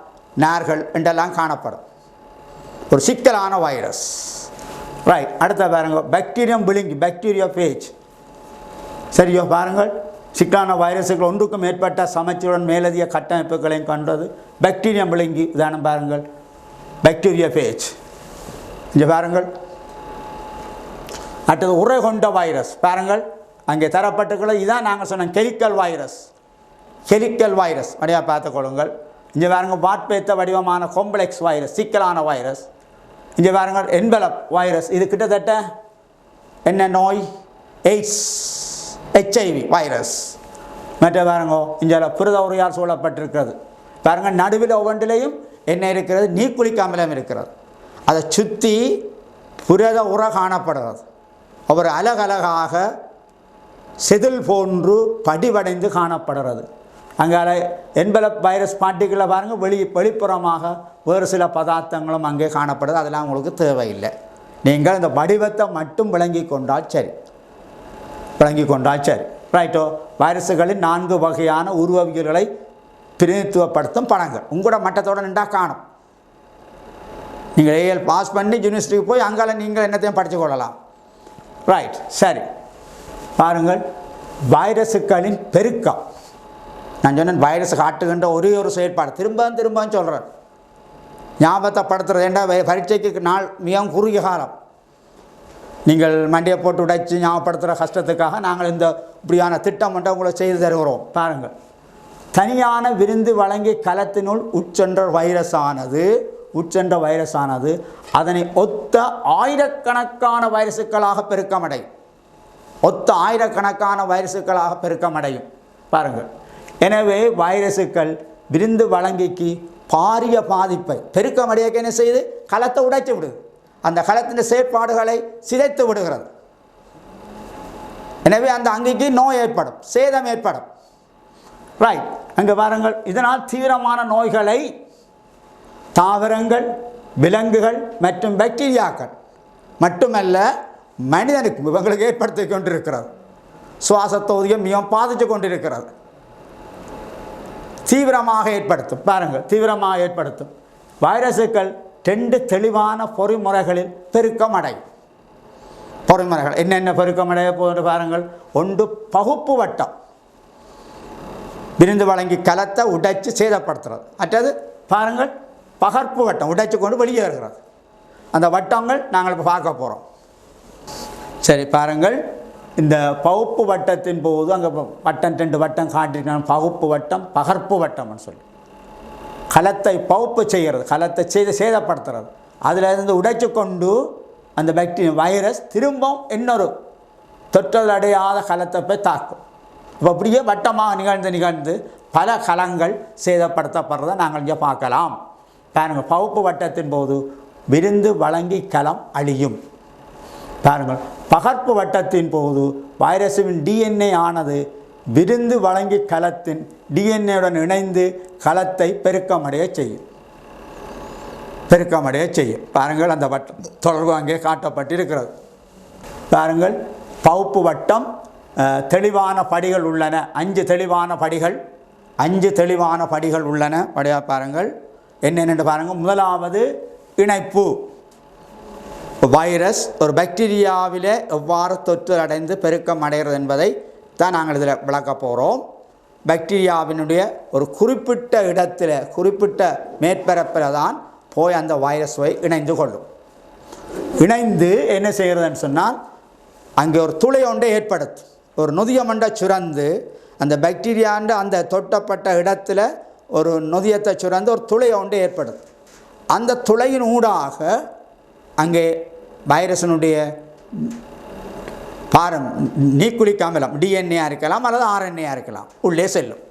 நார்கள் என்றெல்லாம் காணப்படும் ஒரு சிக்கலான வைரஸ். ரைட். அடுத்த பாருங்க பாக்டீரியம் விழுங்கி, பாக்டீரியா பேஜ். சரியோ பாருங்கள், சிக்கலான வைரஸுகள் ஒன்றுக்கும் மேற்பட்ட சமச்சீருடன் மேலதிக கட்டமைப்புகளையும் கண்டது. பாக்டீரியம் விழுங்கி உதாரணம் பாருங்கள், பாக்டீரியா பேஜ். இங்கே பாருங்கள். அடுத்தது உரை கொண்ட வைரஸ். பாருங்கள் அங்கே தரப்பட்டுக்கிறது. இதான் நாங்கள் சொன்ன கெமிக்கல் வைரஸ். கெமிக்கல் வைரஸ் வழியாக பார்த்துக்கொள்ளுங்கள். இங்கே பாருங்கள் வாட்பேத்த வடிவமான காம்ப்ளெக்ஸ் வைரஸ், சிக்கலான வைரஸ். இங்கே பாருங்கள் என்வலப் வைரஸ். இது கிட்டத்தட்ட என்ன நோய்? AIDS, HIV virus. மற்ற பாருங்க இங்கே புரத உரையால் சூழப்பட்டிருக்கிறது. பாருங்கள் நடுவில் ஒவ்வொன்றிலையும் என்ன இருக்கிறது? நீக்குளிக்க அமிலம் இருக்கிறது. அதை சுற்றி புரத உரை காணப்படுகிறது. அவர் அலகலகாக செதில் போன்று படிவடைந்து காணப்படுகிறது. அங்கே என்வலப் வைரஸ் பார்ட்டிகளை பாருங்கள் வெளிப்புறமாக வேறு சில பதார்த்தங்களும் அங்கே காணப்படுது. அதெல்லாம் உங்களுக்கு தேவையில்லை. நீங்கள் இந்த வடிவத்தை மட்டும் விளங்கி கொண்டால் சரி. ரைட்டோ. வைரஸுகளின் 4 வகையான உருவவியல்களை பிரதிநிதித்துவப்படுத்தும் படங்கள் உங்களோட மட்டத்தோடு நின்றா காணும். நீங்கள் AL பாஸ் பண்ணி யூனிவர்சிட்டிக்கு போய் அங்கால நீங்கள் என்னத்தையும் படித்து கொள்ளலாம். ரைட். சரி பாருங்கள், வைரஸுகளின் பெருக்கம். நான் சொன்னேன் வைரஸ் காட்டுகின்ற ஒரே ஒரு செயற்பாடு. திரும்ப சொல்கிறேன், ஞாபகத்தை படுத்துறது. ஏண்டா பரீட்சைக்கு நாள் மிகவும் குறுகிய காலம். நீங்கள் மண்டியை போட்டு உடைச்சி ஞாபகப்படுத்துகிற கஷ்டத்துக்காக நாங்கள் இந்த இப்படியான திட்டம் ஒன்றை உங்களை செய்து தருகிறோம். பாருங்கள், தனியான விருந்து வழங்கி கலத்தினுள் உட்சென்ற வைரஸானது அதனை ஒத்த ஆயிரக்கணக்கான வைரசுக்களாக பெருக்கமடையும். பாருங்கள், எனவே வைரசுக்கள் விருந்து வழங்கிக்கு பாரிய பாதிப்பை பெருக்கமடையக்கு என்ன செய்து கலத்தை உடைத்து விடுது. அந்த கலத்தின் செயற்பாடுகளை சிதைத்து விடுகிறது. எனவே அந்த அங்கிக்கு நோய் ஏற்படும், சேதம் ஏற்படும். ரைட். அங்கே பாருங்கள், இதனால் தீவிரமான நோய்களை தாவரங்கள், விலங்குகள் மற்றும் பாக்டீரியாக்கள் மட்டுமல்ல மனிதனுக்கு இவங்களுக்கு ஏற்படுத்தி கொண்டிருக்கிறது. சுவாச தொகுதியை மிகவும் பாதித்து கொண்டிருக்கிறது. தீவிரமாக ஏற்படுத்தும். வைரசுகள் 2 தெளிவான பொறிமுறைகளில் பெருக்கமடையும். பொறிமுறைகள் என்னென்ன பெருக்கமடைய போன்று பாருங்கள். ஒன்று பகுப்பு வட்டம், விருந்து வழங்கி கலத்தை உடைச்சு சேதப்படுத்துறது. மற்றது பாருங்கள் பகர்ப்பு வட்டம், உடைச்சு கொண்டு வெளியேறுகிறது. அந்த வட்டங்கள் நாங்கள் இப்போ பார்க்க போகிறோம். சரி பாருங்கள், இந்த பகுப்பு வட்டத்தின் போது அங்கே வட்டம் 2 வட்டம் காட்டிருக்காங்க. பகுப்பு வட்டம், பகர்ப்பு வட்டம்னு சொல்லி கலத்தை பகுப்பு செய்கிறது, கலத்தை சேதப்படுத்துறது. அதில் இருந்து உடைச்சு கொண்டு அந்த பாக்டீரியா வைரஸ் திரும்பவும் இன்னொரு தொற்றல் அடையாத கலத்தை போய் தாக்கும். இப்போ அப்படியே வட்டமாக நிகழ்ந்து பல கலங்கள் சேதப்படுத்தப்படுறதை நாங்கள் இங்கே பார்க்கலாம். பாருங்கள், பகுப்பு வட்டத்தின் போது விருந்து வழங்கி கலம் அழியும். பாருங்கள், பகர்ப்பு வட்டத்தின் போது வைரஸின் DNA ஆனது விருந்து வழங்கி கலத்தின் DNAவுடன் இணைந்து கலத்தை பெருக்கமடைய செய்யும். பாருங்கள், அந்த வட்டம் தொடர்பு அங்கே காட்டப்பட்டிருக்கிறது. பாருங்கள், பகுப்பு வட்டம் தெளிவான படிகள் உள்ளன. 5 தெளிவான படிகள் உள்ளன. பாருங்கள் என்னென்னு பாருங்கள். முதலாவது இணைப்பு. வைரஸ் ஒரு பாக்டீரியாவிலே எவ்வாறு தொற்று அடைந்து பெருக்கம் அடைகிறது என்பதை தான் நாங்கள் இதில் விளக்க போகிறோம். பாக்டீரியாவினுடைய ஒரு குறிப்பிட்ட இடத்துல, குறிப்பிட்ட மேற்பரப்பில் தான் போய் அந்த வைரஸ் போய் இணைந்து கொள்ளும். இணைந்து என்ன செய்கிறதுன்னு சொன்னால் அங்கே ஒரு துளை ஒன்றை ஏற்படுத்தும். ஒரு நொதியமண்டை சுரந்து அந்த பாக்டீரியாண்ட அந்த தொட்டப்பட்ட இடத்துல ஒரு நொதியத்தை சுரந்து ஒரு துளை ஒன்றை ஏற்படுத்தும். அந்த துளையின் ஊடாக அங்கே வைரஸினுடைய நீக்குளிக்க அமிலம் DNA இருக்கலாம் அல்லது RNA இருக்கலாம், உள்ளே செல்லும்.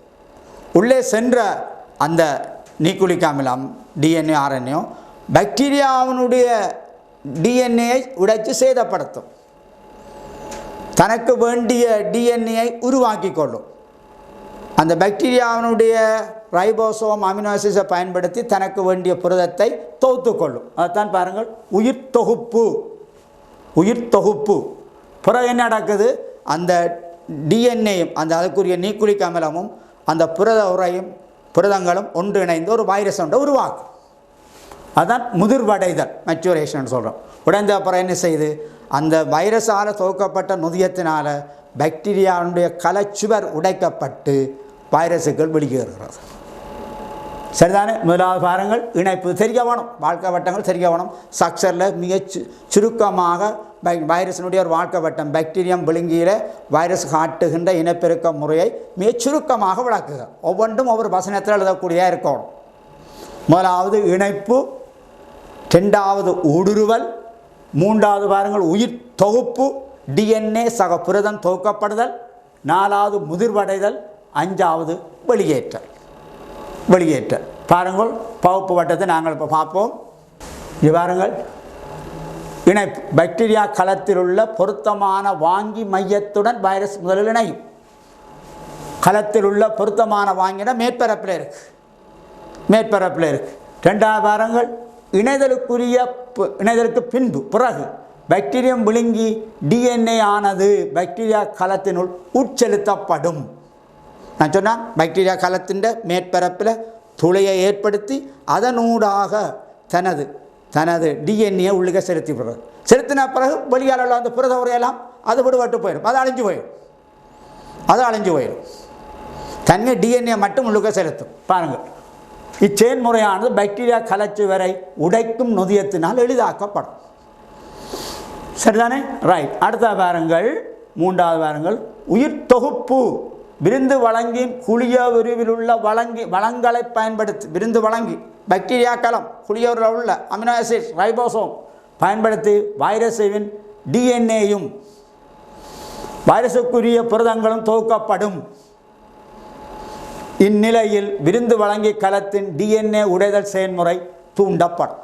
உள்ளே சென்ற அந்த நீக்குளிக்க அமிலம் DNA RNA பாக்டீரியாவினுடைய DNAயை உடைத்து சேதப்படுத்தும். தனக்கு வேண்டிய DNAயை உருவாக்கி கொள்ளும். அந்த பாக்டீரியாவினுடைய ரைபோசோம் அமினோ ஆசிட்ஸை பயன்படுத்தி தனக்கு வேண்டிய புரதத்தை தொகுத்துக்கொள்ளும். அதுதான் பாருங்கள் உயிர் தொகுப்பு. உயிர் தொகுப்பு. பிறகு என்ன நடக்குது? அந்த டிஎன்ஏயும் அந்த அதுக்குரிய நியூக்ளிக் அமிலமும் அந்த புரத உரையும் புரதங்களும் ஒன்றிணைந்து ஒரு வைரஸ் ஒன்றை உருவாக்கும். அதுதான் முதிர்வடைதல், மெச்சுரேஷன் சொல்கிறோம். உடைந்த அப்புறம் என்ன செய்யுது? அந்த வைரஸால் துவக்கப்பட்ட நொதியத்தினால் பாக்டீரியாவுடைய கலச்சுவர் உடைக்கப்பட்டு வைரஸுகள் வெளியேறுகிறது. சரிதானே? முதலாவது பாருங்கள் இணைப்பு தெரிய வேணும், வாழ்க்கை வட்டங்கள் தெரிய வேணும். ஸ்ட்ரக்சரில் மிக சுருக்கமாக வைரஸினுடைய ஒரு வாழ்க்கை வட்டம் பாக்டீரியம் விழுங்கியில் வைரஸ் காட்டுகின்ற இனப்பெருக்க முறையை மிக சுருக்கமாக விளக்குக. ஒவ்வொன்றும் ஒவ்வொரு வசனத்தில் எழுதக்கூடியதாக இருக்கணும். முதலாவது இணைப்பு, ரெண்டாவது ஊடுருவல், மூன்றாவது பாருங்கள் உயிர் தொகுப்பு, டிஎன்ஏ சக புரதம் தொகுக்கப்படுதல், நாலாவது முதிர்வடைதல், அஞ்சாவது வெளியேற்றல். வெளியேற்றல் பாருங்கள். பகுப்பு வட்டத்தை நாங்கள் இப்போ பார்ப்போம். இது பாருங்கள் இணைப்பு. பாக்டீரியா களத்தில் உள்ள பொருத்தமான வாங்கி மையத்துடன் வைரஸ் முதலில் இணையும். களத்தில் உள்ள பொருத்தமான வாங்கின மேற்பரப்பில் இருக்கு, மேற்பரப்பில் இருக்கு. ரெண்டாவது பாருங்கள் இணைதலுக்கு பின்பு பிறகு பாக்டீரியம் விழுங்கி டிஎன்ஏ ஆனது பாக்டீரியா களத்தினுள் உட்செலுத்தப்படும். நான் சொன்னால் பாக்டீரியா களத்தின் மேற்பரப்பில் துளையை ஏற்படுத்தி அதனூடாக தனது டிஎன்ஏ உள்ளுக செலுத்தி விடுறது. செலுத்தின பிறகு வெளியால் உள்ள அந்த புரத உரையெல்லாம் அது விடுபட்டு போயிடும், அது அழிஞ்சு போயிடும். அது அழிஞ்சு போயிடும். தன்னை டிஎன்ஏ மட்டும் உள்ளுக செலுத்தும். பாருங்கள் இச்செயல்முறையானது பாக்டீரியா கலச்சுவரை உடைக்கும் நொதியத்தினால் எளிதாக்கப்படும். சரிதானே? ரைட். அடுத்த பாருங்கள் மூன்றாவது பாருங்கள் உயிர் தொகுப்பு. விருந்து வழங்கின் குளிய விரிவில் உள்ள வளங்களை பயன்படுத்தி விருந்து வழங்கி பாக்டீரியா களம் குளியோரில் உள்ள அமினோ ஆசிட்ஸ் ரைபோசோம் பயன்படுத்தி வைரஸின் டிஎன்ஏயும் வைரஸுக்குரிய புரதங்களும் தொகுக்கப்படும். இந்நிலையில் விருந்து வழங்கி களத்தின் டிஎன்ஏ உடைதல் செயல்முறை தூண்டப்படும்.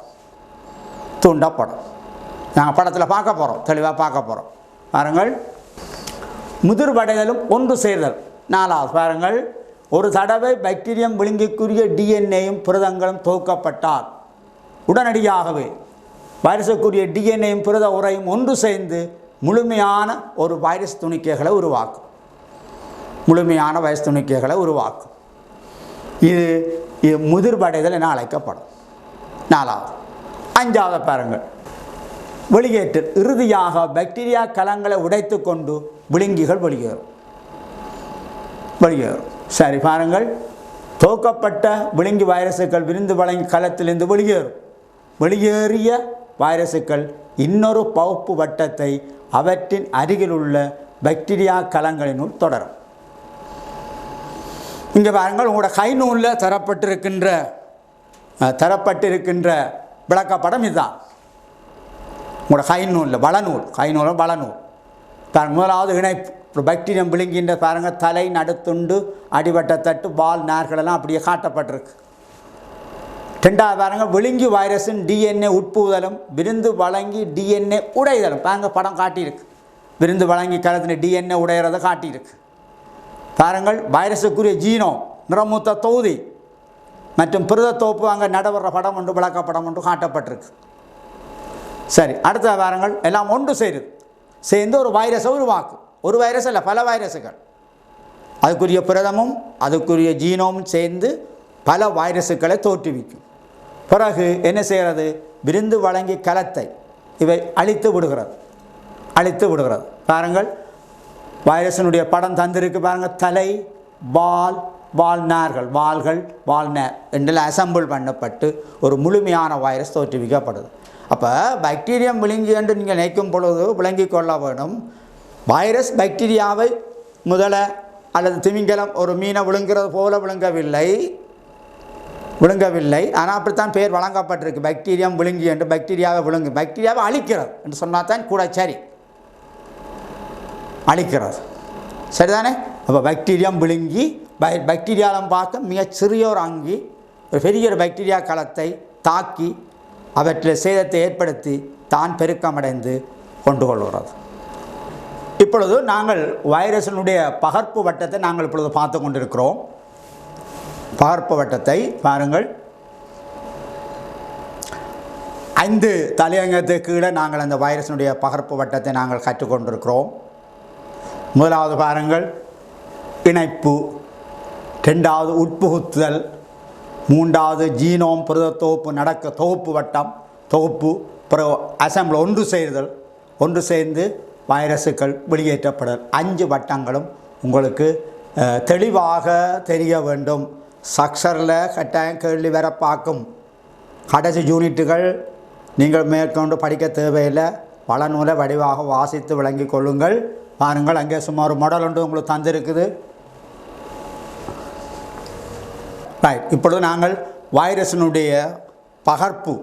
நாங்கள் படத்தில் பார்க்க போகிறோம், தெளிவாக பார்க்க போகிறோம். பாருங்கள் முதிர்வடைதலும் ஒன்று சேர்தல். நாலாவது பாருங்கள் ஒரு தடவை பாக்டீரியம் விழுங்கிக்குரிய டிஎன்ஏயும் புரதங்களும் தொகுக்கப்பட்டால் உடனடியாகவே வைரஸுக்குரிய டிஎன்ஏயும் புரத உரையும் ஒன்று சேர்ந்து முழுமையான ஒரு வைரஸ் துணிக்கைகளை உருவாக்கும். முழுமையான வைரஸ் துணிக்கைகளை உருவாக்கும். இது முதிர்வடைதல் என அழைக்கப்படும். நாலாவது. அஞ்சாவது பாருங்கள் வெளியேற்றல். இறுதியாக பாக்டீரியா கலங்களை உடைத்து கொண்டு விழுங்கிகள் வெளியேறும். சரி பாருங்கள் துவக்கப்பட்ட விழுங்கி வைரசுகள் விருந்து வழங்கி களத்திலிருந்து வெளியேறும். வெளியேறிய வைரசுகள் இன்னொரு பகுப்பு வட்டத்தை அவற்றின் அருகில் உள்ள பாக்டீரியா கலங்களினுள் தொடரும். இங்கே பாருங்கள் உங்களோட கை நூலில் தரப்பட்டிருக்கின்ற விளக்கப்படம் இதுதான். உங்களோட கை நூலில் வளநூல் பாருங்கள். முதலாவது இணைப்பு. பாக்டீரியம் விழுங்கின்ற பாருங்கள் தலை நடுத்துண்டு அடிவட்ட தட்டு வால் நார்களெல்லாம் அப்படியே காட்டப்பட்டிருக்கு. ரெண்டாவது பாருங்கள் விழுங்கி வைரஸின் டிஎன்ஏ உட்புதலும் விருந்து வழங்கி டிஎன்ஏ உடைதலும். பாருங்கள் படம் காட்டியிருக்கு. விருந்து வழங்கி களத்தின் டிஎன்ஏ உடையிறதை காட்டியிருக்கு. பாருங்கள் வைரஸுக்குரிய ஜீனோ நிறமூத்த தொகுதி மற்றும் புரத தொகுப்பு அங்கே நடைபெற படம் ஒன்று விளக்கப்படம் ஒன்று காட்டப்பட்டிருக்கு. சரி அடுத்த பாருங்கள் எல்லாம் ஒன்று சேர்ந்து ஒரு வைரஸை உருவாக்கும். ஒரு வைரஸ் அல்ல, பல வைரஸுகள். அதுக்குரிய புரதமும் அதுக்குரிய ஜீனோமும் சேர்ந்து பல வைரஸுகளை தோற்றுவிக்கும். பிறகு என்ன செய்கிறது? விருந்து வழங்கி களத்தை இவை அழித்து விடுகிறது. பாருங்கள் வைரஸினுடைய படம் தந்திருக்கு. பாருங்கள் தலை வால்நேர் என்றெல்லாம் அசம்பிள் பண்ணப்பட்டு ஒரு முழுமையான வைரஸ் தோற்றுவிக்கப்படுது. அப்போ பாக்டீரியம் விழுங்கி என்று நீங்கள் நினைக்கும் பொழுது விளங்கி கொள்ள வேணும். வைரஸ் பாக்டீரியாவை அல்லது திமிங்கலம் ஒரு மீனை விழுங்கிறது போல விழுங்கவில்லை. ஆனால் அப்படித்தான் பெயர் வழங்கப்பட்டிருக்கு. பாக்டீரியம் விழுங்கி என்று பாக்டீரியாவை அழிக்கிறது என்று சொன்னால் தான் கூட சரி. அழிக்கிறது சரிதானே? அப்போ பாக்டீரியம் விழுங்கி பாக்டீரியாவில் பார்க்க மிகச் சிறிய ஒரு அங்கி ஒரு பெரிய ஒரு பாக்டீரியா களத்தை தாக்கி அவற்றில் சேதத்தை ஏற்படுத்தி தான் பெருக்கமடைந்து கொண்டு கொள்கிறது. இப்பொழுது நாங்கள் வைரஸினுடைய பகர்ப்பு வட்டத்தை நாங்கள் இப்பொழுது பார்த்து கொண்டிருக்கிறோம். பகர்ப்பு வட்டத்தை பாருங்கள். 5 தலையங்கத்துக்கு கீழே நாங்கள் அந்த வைரஸினுடைய பகர்ப்பு வட்டத்தை நாங்கள் கற்றுக்கொண்டிருக்கிறோம். முதலாவது பாருங்கள் இணைப்பு, 2வது உட்புகுத்துதல், 3வது ஜீனோம் புரத தொகுப்பு தொகுப்பு வட்டம் தொகுப்பு, பிறகு அசம்பிள் ஒன்று சேர்ந்து வைரஸுகள் வெளியேற்றப்படல். 5 வட்டங்களும் உங்களுக்கு தெளிவாக தெரிய வேண்டும். சக்சரில் கட்டாயம் கேள்வி வர பார்க்கும். கடைசி யூனிட்டுகள் நீங்கள் மேற்கொண்டு படிக்க தேவையில்லை. பல நூலை வடிவாக வாசித்து விளங்கி கொள்ளுங்கள். பாருங்கள், அங்கே சுமார் மாடல் ஒன்று உங்களுக்கு தந்திருக்குது. ரைட், இப்பொழுது நாங்கள் வைரஸினுடைய பகர்ப்பு,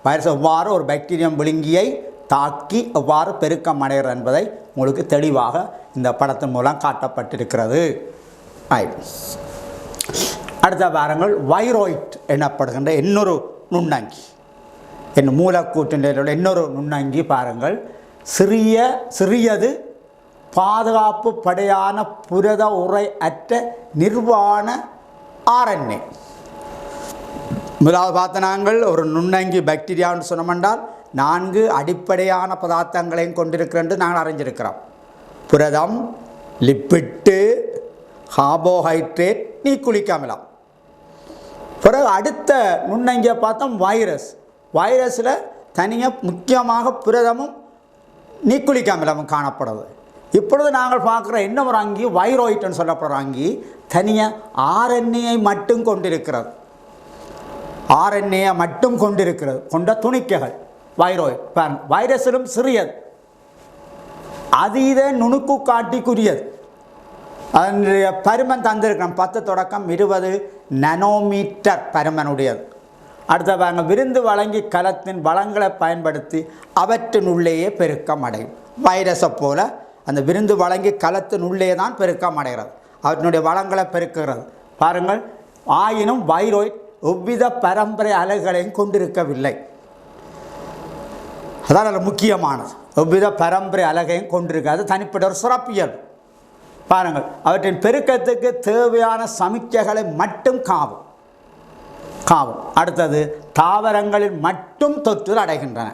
வைரஸ் எவ்வாறு ஒரு பாக்டீரியம் விழுங்கியை தாக்கி எவ்வாறு பெருக்கம் அடைகிறது என்பதை உங்களுக்கு தெளிவாக இந்த படத்தின் மூலம் காட்டப்பட்டிருக்கிறது. ரைட், அடுத்த பாருங்கள் வைரோய்ட் எனப்படுகின்ற இன்னொரு நுண்ணங்கி, மூலக்கூற்றின் இன்னொரு நுண்ணங்கி. பாருங்கள், சிறியது பாதுகாப்பு படையான புரத உரை அற்ற நிர்வாண RNA. முதலாவது பார்த்த நாங்கள் ஒரு நுண்ணங்கி பாக்டீரியான்னு சொன்னோமென்றால் 4 அடிப்படையான பதார்த்தங்களையும் கொண்டிருக்கிறேன் நாங்கள் அறிஞ்சிருக்கிறோம். புரதம், லிப்பிட்டு, கார்போஹைட்ரேட், நீக்குளிக்க அமிலம். பிறகு அடுத்த நுண்ணங்கியை பார்த்தோம் வைரஸில் தனியாக முக்கியமாக புரதமும் நீக்குளிக்க அமிலமும் காணப்படுது. இப்பொழுது நாங்கள் பார்க்குற இன்னும் ஒரு அங்கி வைரோய்ட்னு சொல்லப்படுற அங்கி தனியாக RNA மட்டும் கொண்டிருக்கிறது. RNA மட்டும் கொண்ட துணிக்கைகள் வைரோய்ட். வைரஸிலும் சிறியது, அதீத நுணுக்கு காட்டிக்குரியது. அதனுடைய பருமன் தந்திருக்கிறோம் 10 தொடக்கம் 20 நானோமீட்டர் பருமனுடையது. அடுத்த பாருங்கள், விருந்து வழங்கி கலத்தின் வளங்களை பயன்படுத்தி அவற்றினுள்ளேயே பெருக்கம் அடையும். வைரஸை போல அந்த விருந்து வழங்கி கலத்தினுள்ளே தான் பெருக்கம் அடைகிறது, அவற்றினுடைய வளங்களை பெருக்குகிறது. பாருங்கள், ஆயினும் வைரோய்ட் எவ்வித பரம்பரை அலைகளையும் கொண்டிருக்கவில்லை. அதான் அதில் முக்கியமானது. எவ்வித பரம்பரை அலகையும் கொண்டிருக்காது, தனிப்பட்ட ஒரு சிறப்பியல். பாருங்கள், அவற்றின் பெருக்கத்துக்கு தேவையான சமிக்கைகளை மட்டும் காவும். அடுத்தது, தாவரங்களில் மட்டும் தொற்றில் அடைகின்றன,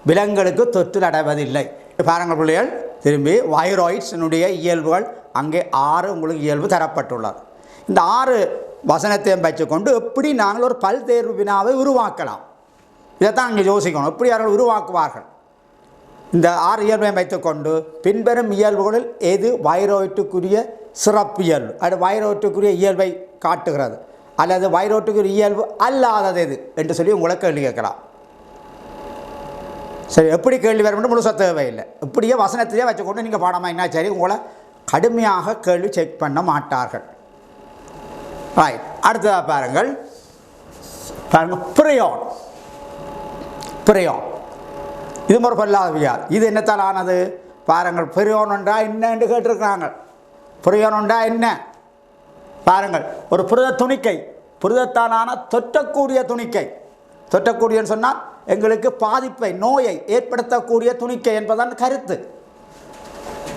விலங்குகளுக்கு தொற்றில் அடைவதில்லை. பாருங்கள் பிள்ளைகள், திரும்பி வைராய்ட்ஸினுடைய இயல்புகள் அங்கே 6 உங்களுக்கு இயல்பு தரப்பட்டுள்ளது. இந்த 6 வசனத்தையும் வச்சுக்கொண்டு எப்படி நாங்கள் ஒரு பல்தேர்வு வினாவை உருவாக்கலாம், இதைத்தான் இங்கே யோசிக்கணும். எப்படி அவர்கள் உருவாக்குவார்கள்? இந்த 6 இயல்பையும் வைத்துக்கொண்டு பின்வரும் இயல்புகளில் எது வைராய்ட்டுக்குரிய சிறப்பியல்பு, அது வைராய்ட்டுக்குரிய இயல்பை காட்டுகிறது, அல்லது வைராய்ட்டுக்குரிய இயல்பு அல்லாதது எது என்று சொல்லி உங்களை கேள்வி கேட்கலாம். சரி, எப்படி கேள்வி வரும் முழுச தேவையில்லை. இப்படியே வசனத்திலே வச்சுக்கொண்டு நீங்கள் பாடமாக என்ன சரி, உங்களை கடுமையாக கேள்வி செக் பண்ண மாட்டார்கள். ரைட், அடுத்ததாக பாருங்கள் பிரியோன். இது ஒரு பொல்லாத வியாதி. இது என்னத்தால் ஆனது? பாருங்கள், பிரியோன் ஒன்றா என்ன என்று கேட்டிருக்கிறாங்க. பிரியோன் ஒன்றா என்ன? பாருங்கள், ஒரு புரத துணிக்கை, புரதத்தாலான தொற்றக்கூடிய துணிக்கை. தொற்றக்கூடியன்னு சொன்னால் எங்களுக்கு பாதிப்பை, நோயை ஏற்படுத்தக்கூடிய துணிக்கை என்பதான் கருத்து.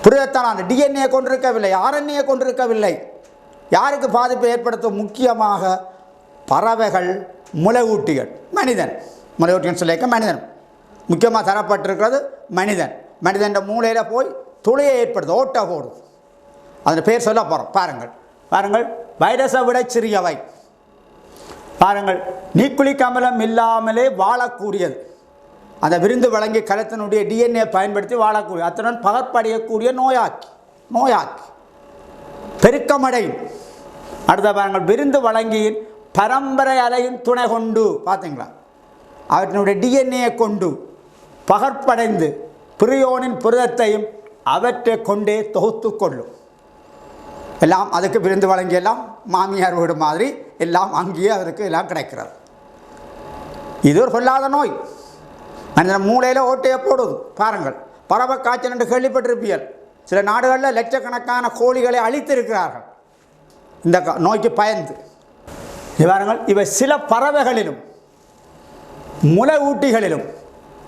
புரதத்தாலான DNA கொண்டிருக்கவில்லை, RNA கொண்டிருக்கவில்லை. யாருக்கு பாதிப்பை ஏற்படுத்தும்? முக்கியமாக பறவைகள், முளையூட்டிகள், மனிதன். முளையூட்டின்னு சொல்லியிருக்க மனிதன் முக்கியமாக தரப்பட்டிருக்கிறது. மனிதன் மூளையில் போய் துளையை ஏற்படுது, ஓட்ட போடுது. அதன் பேர் சொல்ல போகிறோம். பாருங்கள், வைரஸை விட சிறியவை. பாருங்கள், நீக்குளிக் அமிலம் இல்லாமலே வாழக்கூடியது. அந்த விருந்து வழங்கி கலத்தினுடைய DNA பயன்படுத்தி வாழக்கூடிய, அத்துடன் பகற்படையக்கூடிய நோயாக்கி பெருக்கமடையும். அடுத்த பாருங்கள், விருந்து வழங்கியின் பரம்பரை அலையின் துணை கொண்டு, பார்த்தீங்களா, அவற்றினுடைய DNA கொண்டு பகற்படைந்து பிரியோனின் புரதத்தையும் அவற்றை கொண்டே தொகுத்து கொள்ளும். எல்லாம் அதுக்கு விருந்து வழங்கியெல்லாம் மாமியார் வீடு மாதிரி எல்லாம் அங்கேயே அதற்கு எல்லாம் கிடைக்கிறது. இது ஒரு பொல்லாத நோய். மனிதன் மூளையில் ஓட்டையை போடுது. பாருங்கள், பறவை காய்ச்சல் என்று கேள்விப்பட்டிருப்பீர்கள். சில நாடுகளில் லட்சக்கணக்கான கோழிகளை அழித்திருக்கிறார்கள் இந்த நோய்க்கு பயந்து. பாருங்கள், இவை சில பறவைகளிலும் முளை ஊட்டிகளிலும்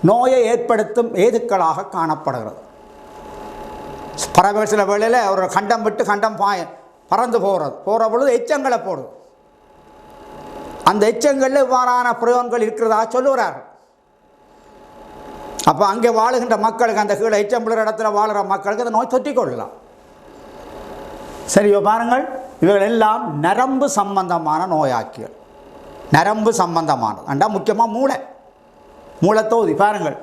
நோயை ஏற்படுத்தும் ஏதுக்களாக காணப்படுகிறது. பறவைகள் சில வேளையில் ஒரு கண்டம் விட்டு கண்டம் பறந்து போகிற பொழுது எச்சங்களை போடுது. அந்த எச்சங்களில் இவ்வாறான பிரயோகங்கள் இருக்கிறதா சொல்லுகிறார். அப்போ அங்கே வாழுகின்ற மக்களுக்கு, அந்த கீழே எச்சம்புள்ள இடத்துல வாழுகிற மக்களுக்கு அந்த நோய் தொற்றிக்கொள்ளலாம். சரியோ பாருங்கள், இவர்கள் எல்லாம் நரம்பு சம்பந்தமான நோயாக்கிகள். நரம்பு சம்பந்தமானது அண்டா முக்கியமாக மூளைத்தொகுதி. பாருங்கள்,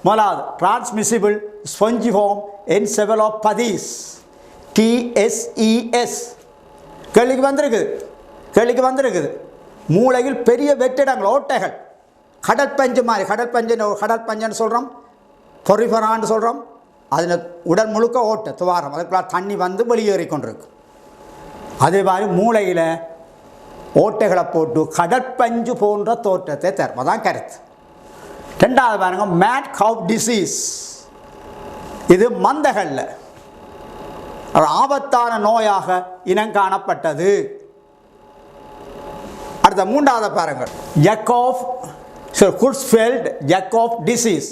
முதலாவது டிரான்ஸ்மிசிபிள் ஸ்பொஞ்சிஃபார்ம் என்செஃபலோபதிஸ், TSES கேள்விக்கு வந்திருக்குது. மூளையில் பெரிய வெற்றிடங்கள், ஓட்டைகள், கடற்பஞ்சு மாதிரி, கடற்பஞ்சுன்னு சொல்கிறோம், பொரிஃபரான்னு சொல்கிறோம். அதில் உடல் முழுக்க ஓட்டை துவாரம், அதுக்குள்ள தண்ணி வந்து வெளியேறி கொண்டிருக்கு. அதே மாதிரி மூளையில் ஓட்டைகளை போட்டு கடற்பஞ்சு போன்ற தோற்றத்தை தரும். அதான் கருத்து. ரெண்டாவது பாருங்க, மேட் கவ் டிசீஸ். இது மந்தைகளில் ஒரு ஆபத்தான நோயாக இனம் காணப்பட்டது. அடுத்த மூன்றாவது பாருங்கள், குர்ஸ்ஃபெல்ட் ஜக்கோப் டிசீஸ்,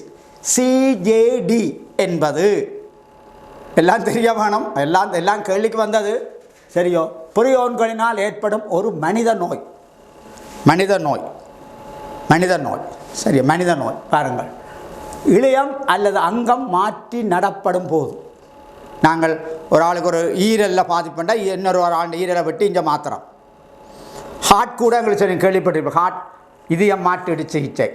CJD என்பது எல்லாம் தெரிய வேணும். எல்லாம் கேள்விக்கு வந்தது. சரியோ, புரியோன்களினால் ஏற்படும் ஒரு மனித நோய். சரி, மனித நோய். பாருங்கள், இளையம் அல்லது அங்கம் மாற்றி நடப்படும் போது, நாங்கள் ஒரு ஆளுக்கு ஒரு ஈரலில் பாதிப்புண்டா இன்னொரு ஆள் ஈரலை விட்டு இங்கே மாத்திரம். ஹார்ட் கூட எங்களுக்கு சொல்லி கேள்விப்பட்டிருப்போம். ஹார்ட் இதயம் மாற்றீடு சிகிச்சை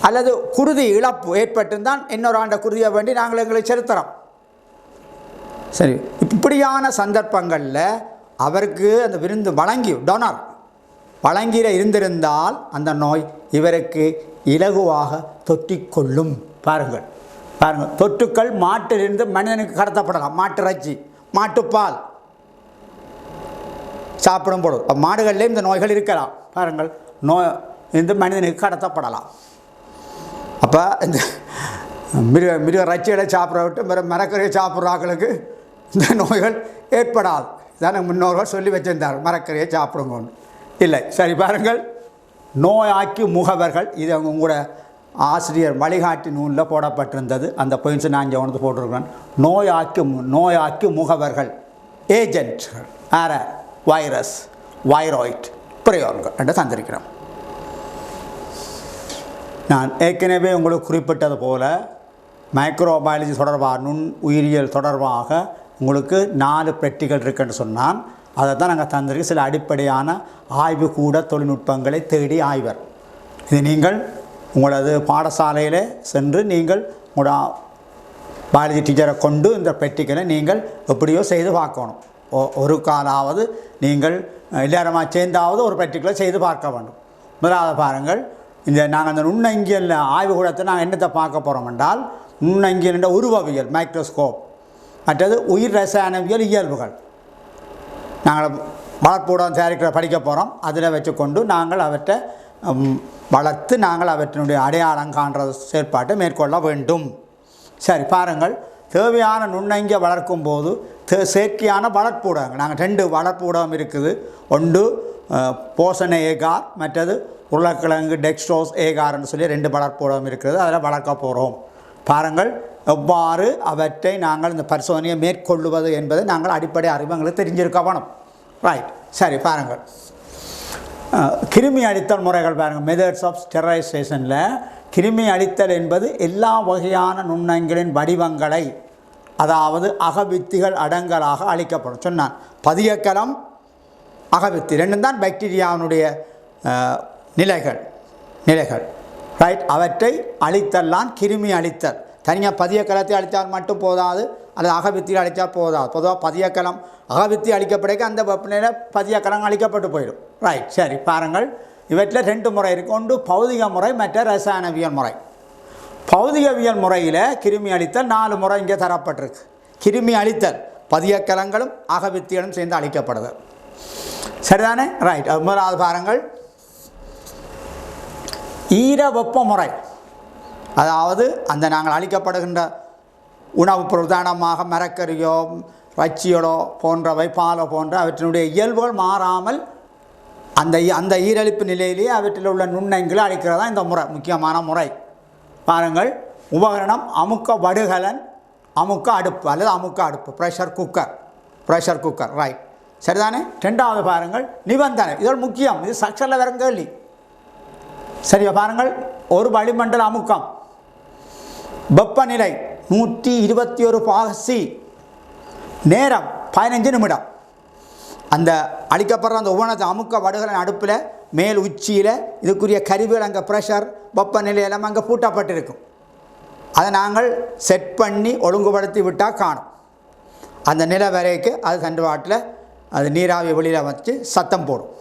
அல்லது குருதி இழப்பு ஏற்பட்டிருந்தால் இன்னொரு ஆண்ட குருதியை வேண்டி நாங்கள் எங்களை செலுத்துகிறோம். சரி, இப்படியான சந்தர்ப்பங்களில் அவருக்கு அந்த விருந்து டொனர் வழங்கியில் இருந்திருந்தால் அந்த நோய் இவருக்கு இலகுவாக தொற்றிக்கொள்ளும். பாருங்கள், தொற்றுக்கள் மாட்டிலிருந்து மனிதனுக்கு கடத்தப்படலாம். மாட்டிறைச்சி, மாட்டுப்பால் சாப்பிடும் பொழுது மாடுகளிலே இந்த நோய்கள் இருக்கலாம். பாருங்கள், நோய் இந்த மனிதனுக்கு கடத்தப்படலாம். அப்போ இந்த மிருக இறைச்சிகளை சாப்பிட விட்டு மரக்கறியை சாப்பிட்றாங்களுக்கு இந்த நோய்கள் ஏற்படாது. இதான் முன்னோர்கள் சொல்லி வச்சிருந்தார், மரக்கறியை சாப்பிடுங்கன்னு. இல்லை, சரி பாருங்கள், நோயாக்கி முகவர்கள். இது உங்களோட ஆசிரியர் வழிகாட்டி நூலில் போடப்பட்டிருந்தது. அந்த பாயிண்ட்ஸை நான் இங்கே வந்து போட்டிருக்கிறேன். நோயாக்கி முகவர்கள், ஏஜென்ட்கள், வைரஸ், வைராய்ட் பிரயோகங்கள் என்று தந்திருக்கிறோம். நான் ஏற்கனவே உங்களுக்கு குறிப்பிட்டது போல் மைக்ரோபயாலஜி தொடர்பாக, நுண் உயிரியல் தொடர்பாக உங்களுக்கு 4 ப்ராக்டிகல் இருக்குன்னு சொன்னால், அதை தான் நாங்கள் தந்திருக்க சில அடிப்படையான ஆய்வு கூட தொழில்நுட்பங்களை தேடி ஆய்வர். இது நீங்கள் உங்களது பாடசாலையில் சென்று நீங்கள் உங்களோட பயாலஜி டீச்சரை கொண்டு இந்த ப்ராக்டிக்கலை நீங்கள் எப்படியோ செய்து பார்க்கணும். ஒரு காலாவது நீங்கள் எல்லாருமா சேர்ந்தாவது ஒரு ப்ராக்டிக்கலை செய்து பார்க்க வேண்டும். முதலாவது பாருங்கள், நாங்கள் அந்த நுண்ணங்கியல் ஆய்வுக்கூடத்தை நாங்கள் என்னத்தை பார்க்க போகிறோம் என்றால், நுண்ணங்கியல் என்ற உருவவியல் மைக்ரோஸ்கோப், மற்றது உயிர் ரசாயனவியல் இயல்புகள். நாங்கள் வளர்ப்பூடம் தயாரிக்கிற படிக்க போகிறோம். அதில் வச்சுக்கொண்டு நாங்கள் அவற்றை வளர்த்து நாங்கள் அவற்றினுடைய அடையாளம் காண்ற செயற்பாட்டை மேற்கொள்ள வேண்டும். சரி பாருங்கள், தேவையான நுண்ணங்கிய வளர்க்கும் போது செயற்கையான வளர்ப்பூடகங்கள் நாங்கள் 2 வளர்ப்பூடகம் இருக்குது. ஒன்று போசன ஏகார், மற்றது உருளைக்கிழங்கு டெக்ஸ்ட்ரோஸ் ஏகார்னு சொல்லி 2 வளர்ப்பூடகம் இருக்கிறது. அதில் வளர்க்க போகிறோம். பாருங்கள், எவ்வாறு அவற்றை நாங்கள் இந்த பரிசோதனையை மேற்கொள்ளுவது என்பதை நாங்கள் அடிப்படை அறிவுங்களுக்கு தெரிஞ்சிருக்க வேணும். ரைட், சரி பாருங்கள், கிருமி அழித்தல் முறைகள் பாருங்கள். மெத்தட்ஸ் ஆஃப் ஸ்டெரைலைசேஷனில் கிருமி அழித்தல் என்பது எல்லா வகையான நுண்ணங்கிகளின் வடிவங்களை, அதாவது அகவித்திகள் அடங்கலாக அழிக்கப்படும் சொன்னான். பதியக்கலம், அகவித்தி 2 தான் பாக்டீரியாவினுடைய நிலைகள். ரைட், அவற்றை அழித்தல்லாம் கிருமி அழித்தல். தனியாக பதியக்கலத்தை அழித்தால் மட்டும் போதாது, அல்லது அகவித்தியை அழித்தால் போதாது. பொதுவாக பதியக்கலம் அகவித்தி அழிக்கப்படைக்க அந்த வெப்பநிலையில் பதியக்கலம் அழிக்கப்பட்டு போயிடும். ரைட், சரி பாருங்கள், இவற்றில் 2 முறை இருக்குது. ஒன்று பௌதிக முறை, மற்ற ரசாயனவியல் முறை. பௌதிகவியல் முறையில் கிருமி அழித்தல் 4 முறை இங்கே தரப்பட்டிருக்கு. கிருமி அழித்தல் பதியக்கலங்களும் அகவித்திகளும் சேர்ந்து அழிக்கப்படுது. சரிதானே? ரைட், முதலாவது பாருங்கள், ஈர வெப்ப முறை. அதாவது அந்த நாங்கள் அளிக்கப்படுகின்ற உணவு பிரதானமாக மரக்கறியோ வச்சியலோ போன்றவை, பாலோ போன்ற அவற்றினுடைய இயல்புகள் மாறாமல் அந்த ஈரழிப்பு நிலையிலேயே அவற்றில் உள்ள நுண்ணங்களை அளிக்கிறதா இந்த முறை, முக்கியமான முறை. பாருங்கள், உபகரணம் அமுக்க வடுகலன், அமுக்க அடுப்பு அல்லது அமுக்க அடுப்பு, ப்ரெஷர் குக்கர். ரைட், சரிதானே? 2வது பாருங்கள், நிபந்தனை. இதோட முக்கியம், இது சக்ஷனில் வரும் கேள்வி. சரியா பாருங்கள், ஒரு வளிமண்டல அமுக்கம், வெப்பநிலை 121°C, நேரம் 15 நிமிடம். அந்த அளிக்கப்படுற அந்த உபகரணத்தை அமுக்க வடுகளின் அடுப்பில் மேல் உச்சியில் இதுக்குரிய கருவிகள் அங்கே ப்ரெஷர் வெப்பநிலை எல்லாம் அங்கே பூட்டப்பட்டிருக்கும். அதை நாங்கள் செட் பண்ணி ஒழுங்குபடுத்தி விட்டால் காணும். அந்த நிலை வரைக்கு அது தண்டு வாட்டில் அது நீராவி வெளியில் வச்சு சத்தம் போடும்.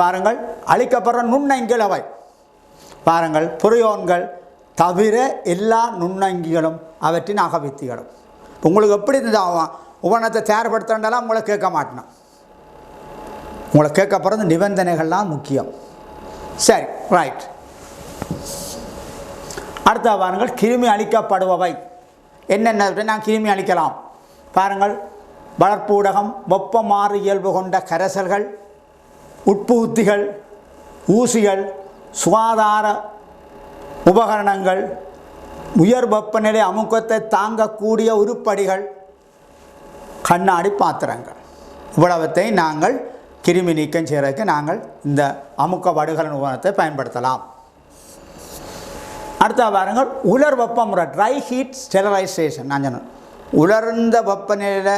பாருங்கள், அளிக்கப்படுற நுண்ணங்கிகள் அவை பாருங்கள், புரியோன்கள் தவிர எல்லா நுண்ணங்கிகளும் அவற்றின் அகவித்திகளும். உங்களுக்கு எப்படி இந்த உபகரணத்தை தயார்படுத்துறதாலும் உங்களை கேட்க மாட்டேன். உங்களை கேட்கப்படுற நிபந்தனைகள்லாம் முக்கியம். சரி, ரைட். அடுத்த பாருங்கள், கிருமி அளிக்கப்படுபவை என்னென்ன நான் கிருமி அளிக்கலாம் பாருங்கள். வளர்ப்பு ஊடகம், வெப்பமாறு இயல்பு கொண்ட கரைசல்கள், உட்புகுத்திகள், ஊசிகள், சுகாதார உபகரணங்கள், உயர் வெப்பநிலை அமுக்கத்தை தாங்கக்கூடிய உருப்படிகள், கண்ணாடி பாத்திரங்கள், இவ்வளவத்தை நாங்கள் கிருமி நீக்கம் செய்கிறதுக்கு நாங்கள் இந்த அமுக்க வடுகலன் உபகரணத்தை பயன்படுத்தலாம். அடுத்த பாருங்கள், உலர் வெப்பமுறை, ட்ரை ஹீட் ஸ்டெரிலைசேஷன். நான் சொன்னேன், உலர்ந்த வெப்பநிலையில்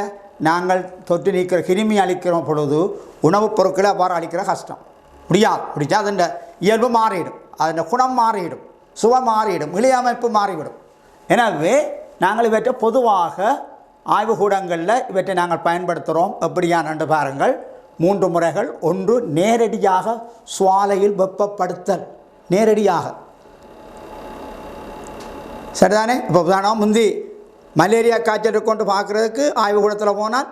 நாங்கள் தொற்று நீக்கிற கிருமி அளிக்கிற பொழுது உணவுப் பொருட்களை அவ்வாறு அளிக்கிற கஷ்டம், முடியாது. அதன் இயல்பு மாறிடும், அதன் குணம் மாறிடும், சுவை மாறிடும், இழையமைப்பு மாறிவிடும். எனவே நாங்கள் இவற்றை பொதுவாக ஆய்வுக்கூடங்களில் இவற்றை நாங்கள் பயன்படுத்துகிறோம். எப்படியானு பாருங்கள், 3 முறைகள். ஒன்று, நேரடியாக சுவாலையில் வெப்பப்படுத்தல், நேரடியாக. சரிதானே? இப்போ உதாரணம், முந்தி மலேரியா காய்ச்சல் கொண்டு பார்க்குறதுக்கு ஆய்வுக்கூடத்தில் போனால்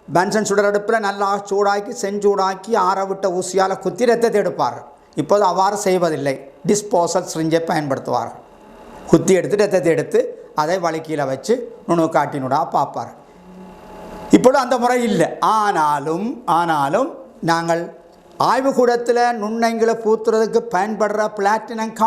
பன்சன் சுடர் அடுப்பில் நல்லா சூடாக்கி செஞ்சூடாக்கி ஆறவிட்ட ஊசியால் குத்தி ரத்தத்தை எடுப்பார்கள். இப்போது அவ்வாறு செய்வதில்லை, டிஸ்போசல் சிரிஞ்சை பயன்படுத்துவார்கள். குத்தி எடுத்து ரத்தத்தை எடுத்து அதை வலிக்கையில் வச்சு நுணுக்காட்டினூடாக பார்ப்பார். இப்பொழுது அந்த முறை இல்லை. ஆனாலும் நாங்கள் ஆய்வுக்கூடத்தில் நுண்ணங்களை பூத்துறதுக்கு பயன்படுற பிளாட்டினம்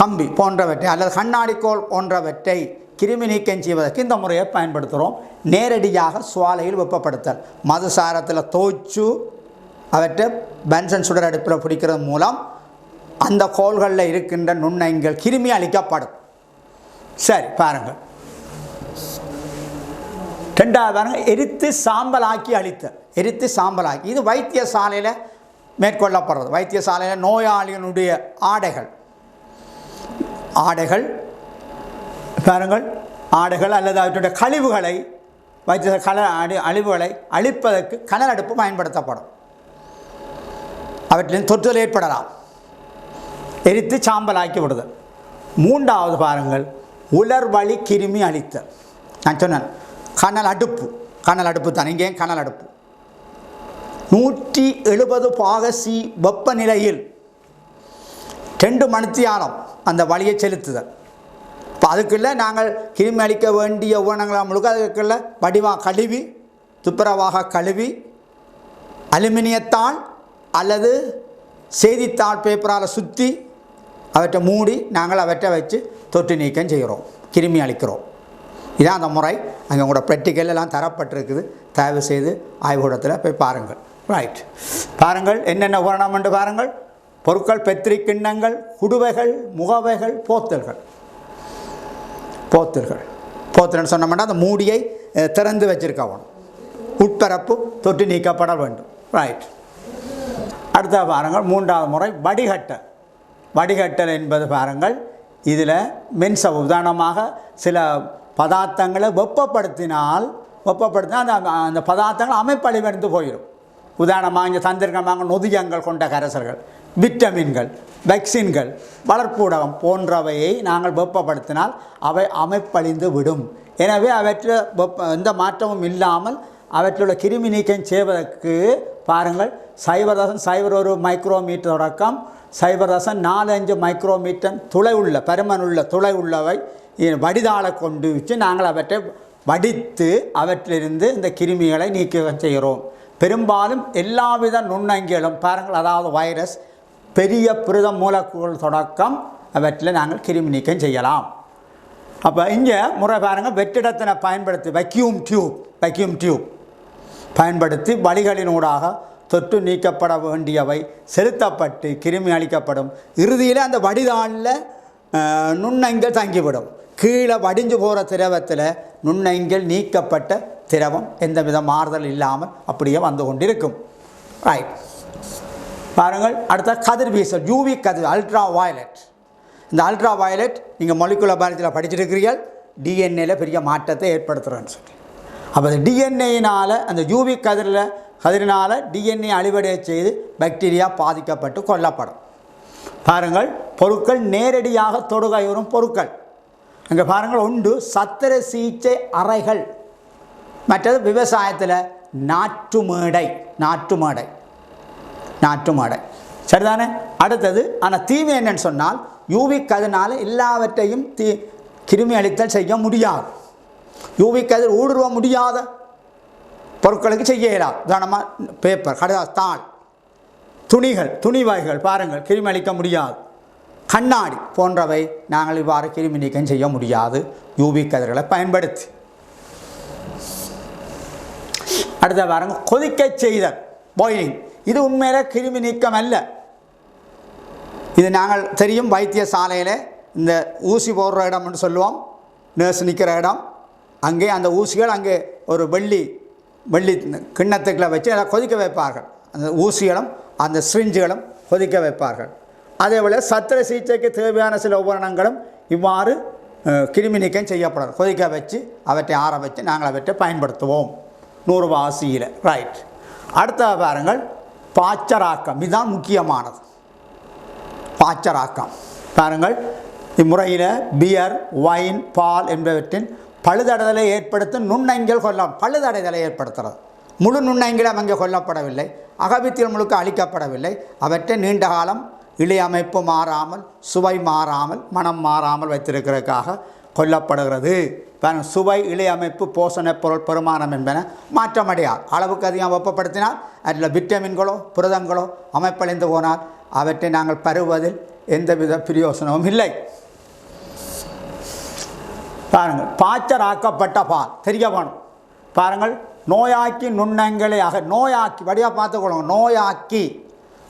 கம்பி போன்றவற்றை அல்லது கண்ணாடிக்கோள் போன்றவற்றை கிருமி நீக்கம் செய்வதற்கு இந்த முறையை பயன்படுத்துகிறோம். நேரடியாக சுவாலையில் வெப்பப்படுத்தல், மதுசாரத்தில் தோய்ச்சு அவற்றை பன்சன் சுடர் அடுப்பில் பிடிக்கிறது மூலம் அந்த கோள்களில் இருக்கின்ற நுண்ணங்கள் கிருமி அளிக்கப்படும். சரி பாருங்கள், 2வது பாருங்கள், எரித்து சாம்பலாக்கி அளித்தல். எரித்து சாம்பலாக்கி, இது வைத்தியசாலையில் மேற்கொள்ளப்படுறது. வைத்தியசாலையில் நோயாளிகளுடைய ஆடைகள் பாருங்கள், ஆடைகள் அல்லது அவற்றுடைய கழிவுகளை அழிவுகளை அழிப்பதற்கு கனல் அடுப்பு பயன்படுத்தப்படும். அவற்றின் தொற்றுதல் ஏற்படலாம், எரித்து சாம்பலாக்கி விடுதல். 3வது பாருங்கள், உலர் வழி கிருமி அளித்தல். நான் சொன்னேன் கனல் அடுப்பு தான், இங்கேயும் கனல் அடுப்பு 170°C வெப்பநிலையில் 2 மணித்தியாலம் அந்த வழியை செலுத்துதல். இப்போ அதுக்குள்ளே நாங்கள் கிருமி அளிக்க வேண்டிய உபகரணங்களை முழுக்க அதுக்குள்ள வடிவாக கழுவி, துப்புரவாக கழுவி, அலுமினியத்தாள் அல்லது செய்தித்தாள் பேப்பரால் சுற்றி அவற்றை மூடி நாங்கள் அவற்றை வச்சு தொற்று நீக்கம் செய்கிறோம், கிருமி அளிக்கிறோம். இதான் அந்த முறை. அங்கே உங்களோட ப்ராக்டிக்கல் எல்லாம் தரப்பட்டிருக்குது. தயவு செய்து ஆய்வுக்கூடத்தில் போய் பாருங்கள். ரைட், பாருங்கள் என்னென்ன உபகரணம் என்று பாருங்கள். பொருட்கள், பெத்திரி கிண்ணங்கள், குடுவைகள், முகவைகள், போத்தல்னு சொன்னோம்னா அந்த மூடியை திறந்து வச்சிருக்க வேணும். உட்பரப்பு தொற்று நீக்கப்பட வேண்டும். ரைட், அடுத்த பாருங்கள் 3வது முறை வடிகட்டல் என்பது பாருங்கள், இதில் மின்சவு உதாரணமாக சில பதார்த்தங்களை வெப்பப்படுத்தினால் அந்த பதார்த்தங்கள் அமைப்பழிவடைந்து போயிடும். உதாரணமாக இங்கே தந்திருக்கமாக நொதியங்கள் கொண்ட கரைசல்கள், விட்டமின்கள், வேக்சின்கள், வளர்ப்பு ஊடகம் போன்றவையை நாங்கள் வெப்பப்படுத்தினால் அவை அமைப்பழிந்து விடும். எனவே அவற்றில் எந்த மாற்றமும் இல்லாமல் அவற்றிலுள்ள கிருமி நீக்கம் செய்வதற்கு பாருங்கள் 0.01 மைக்ரோமீட்டர் தொடக்கம் 0.45 மைக்ரோமீட்டர் பருமனுள்ள துளை உள்ளவை வடிதாளை கொண்டு வச்சு நாங்கள் அவற்றை வடித்து அவற்றிலிருந்து இந்த கிருமிகளை நீக்க செய்கிறோம். பெரும்பாலும் எல்லாவித நுண்ணங்கிகளும் பாருங்கள், அதாவது வைரஸ், பெரிய புரத மூலக்கூறு தொடக்கம் அவற்றில் நாங்கள் கிருமி நீக்கம் செய்யலாம். அப்போ இங்கே முறை பாருங்கள், வெற்றிடத்தினை பயன்படுத்தி வேக்யூம் டியூப் பயன்படுத்தி வழிகளினூடாக தொற்று நீக்கப்பட வேண்டியவை செலுத்தப்பட்டு கிருமி அழிக்கப்படும். இறுதியில் அந்த வடிதாளில் நுண்ணங்கள் தங்கிவிடும். கீழே வடிஞ்சு போகிற திரவத்தில் நுண்ணங்கள் நீக்கப்பட்ட திரவம் எந்தவித மாறுதல் இல்லாமல் அப்படியே வந்து கொண்டிருக்கும். ரைட், பாருங்கள். அடுத்த கதிர்வீசல், யூவி கதிர், அல்ட்ரா வயலட். இந்த அல்ட்ரா வயலட் நீங்கள் மொலிகுலர் பயாலஜியில் படிச்சிருக்கிறீர்கள். டிஎன்ஏல பெரிய மாற்றத்தை ஏற்படுத்துகிறேன்னு சொல்லி. அப்போ டிஎன்ஏயினால் அந்த யூவி கதிரினால் டிஎன்ஏ அழிவடைய செய்து பாக்டீரியா பாதிக்கப்பட்டு கொல்லப்படும். பாருங்கள், பொருட்கள் நேரடியாக தொடுகை வரும் பொருட்கள் அங்கே பாருங்கள். ஒன்று சத்திர சிகிச்சை அறைகள், மற்றது விவசாயத்தில் நாற்று மேடை சரிதானே. அடுத்தது ஆனால் தீமை என்னன்னு சொன்னால் யூவி கதிரினால் எல்லாவற்றையும் கிருமி அழித்தல் செய்ய முடியாது. யூவி கதிர் ஊடுருவ முடியாத பொருட்களுக்கு செய்ய இயலாது. உதாரணமாக பேப்பர், கடைதாஸ், தாள், துணி வகைகள் பாருங்கள் கிருமி அழிக்க முடியாது. கண்ணாடி போன்றவை நாங்கள் இவ்வாறு கிருமி நீக்கம் செய்ய முடியாது யூவி கதிர்களை பயன்படுத்தி. அடுத்த பாருங்க, கொதிக்க செய்தல், பாயிலிங். இது உண்மையில கிருமி நீக்கம் அல்ல. இது நாங்கள் தெரியும் வைத்தியசாலையில் இந்த ஊசி போடுற இடம்னு சொல்லுவோம், நர்ஸ் நிற்கிற இடம். அங்கே அந்த ஊசிகள் அங்கே ஒரு வெள்ளி கிண்ணத்துக்களை வச்சு அதை கொதிக்க வைப்பார்கள். அந்த ஊசிகளும் அந்த சிரிஞ்சுகளும் கொதிக்க வைப்பார்கள். அதேபோல் சத்திர சிகிச்சைக்கு தேவையான சில உபகரணங்களும் இவ்வாறு கிருமி நீக்கம் செய்யப்படும். கொதிக்க வச்சு அவற்றை ஆற வச்சு நாங்கள் அவற்றை பயன்படுத்துவோம் 100 வாசியில். ரைட். அடுத்த பாருங்கள், பாய்ச்சராக்கம். இதுதான் முக்கியமானது. பாய்ச்சராக்கம் பாருங்கள். இம்முறையில் பியர், வைன், பால் என்பவற்றின் பழுதடைதலை ஏற்படுத்தும் நுண்ணங்கிகள் பழுதடைதலை ஏற்படுத்துகிறது. முழு நுண்ணங்கிலும் அங்கே கொல்லப்படவில்லை, அகவித்தியல் முழுக்க அழிக்கப்படவில்லை. அவற்றை நீண்ட காலம் இழையமைப்பு மாறாமல், சுவை மாறாமல், மனம் மாறாமல் வைத்திருக்கிறதுக்காக கொல்லப்படுகிறது. சுவை, இழையமைப்பு, போஷண பொருள், பெருமானம் என்பன மாற்றமடையாது. அளவுக்கு அதிகம் வெப்பப்படுத்தினால் அதில் விட்டமின்களோ புரதங்களோ அமைப்படைந்து போனால் அவற்றை நாங்கள் பருவதில் எந்தவித பிரயோசனமும் இல்லை. பாருங்கள், பாய்ச்சராக்கப்பட்ட பால் தெரிய வேணும். பாருங்கள், நோயாக்கி நுண்ணங்களை நோயாக்கி வடிவாக பார்த்துக்கொள்ளுங்க. நோயாக்கி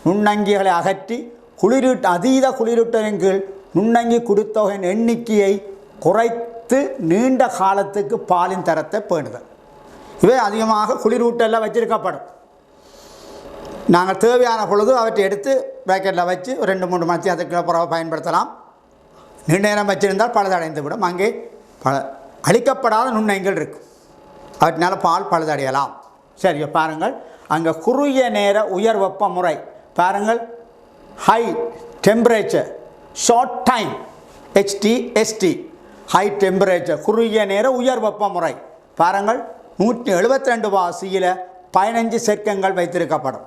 நுண்ணங்கிகளை அகற்றி அதீத குளிரூட்டலின் கீழ் நுண்ணங்கி குடித்தொகையின் எண்ணிக்கையை குறைத்து நீண்ட காலத்துக்கு பாலின் தரத்தை பேணுதல். இவை அதிகமாக குளிரூட்டலில் வச்சிருக்கப்படும். நாங்கள் தேவையான பொழுது அவற்றை எடுத்து பேக்கெட்டில் வச்சு 2-3 மணி அதுக்கு பிறகு பயன்படுத்தலாம். நீண்ட நேரம் வச்சிருந்தால் பழுதடைந்து விடும். அங்கே அழிக்கப்படாத நுண்ணங்கள் இருக்கும், அவற்றினால பால் பழுதடையலாம். சரி, பாருங்கள், அங்கே குறுகிய நேர உயர் வெப்ப முறை. பாருங்கள், high temperature, short time, HTST, high temperature, குறுகிய நேர உயர் வெப்ப முறை. பாருங்கள், 172 வாசியில் 15 செகண்ட்கள் வைத்திருக்கப்படும்.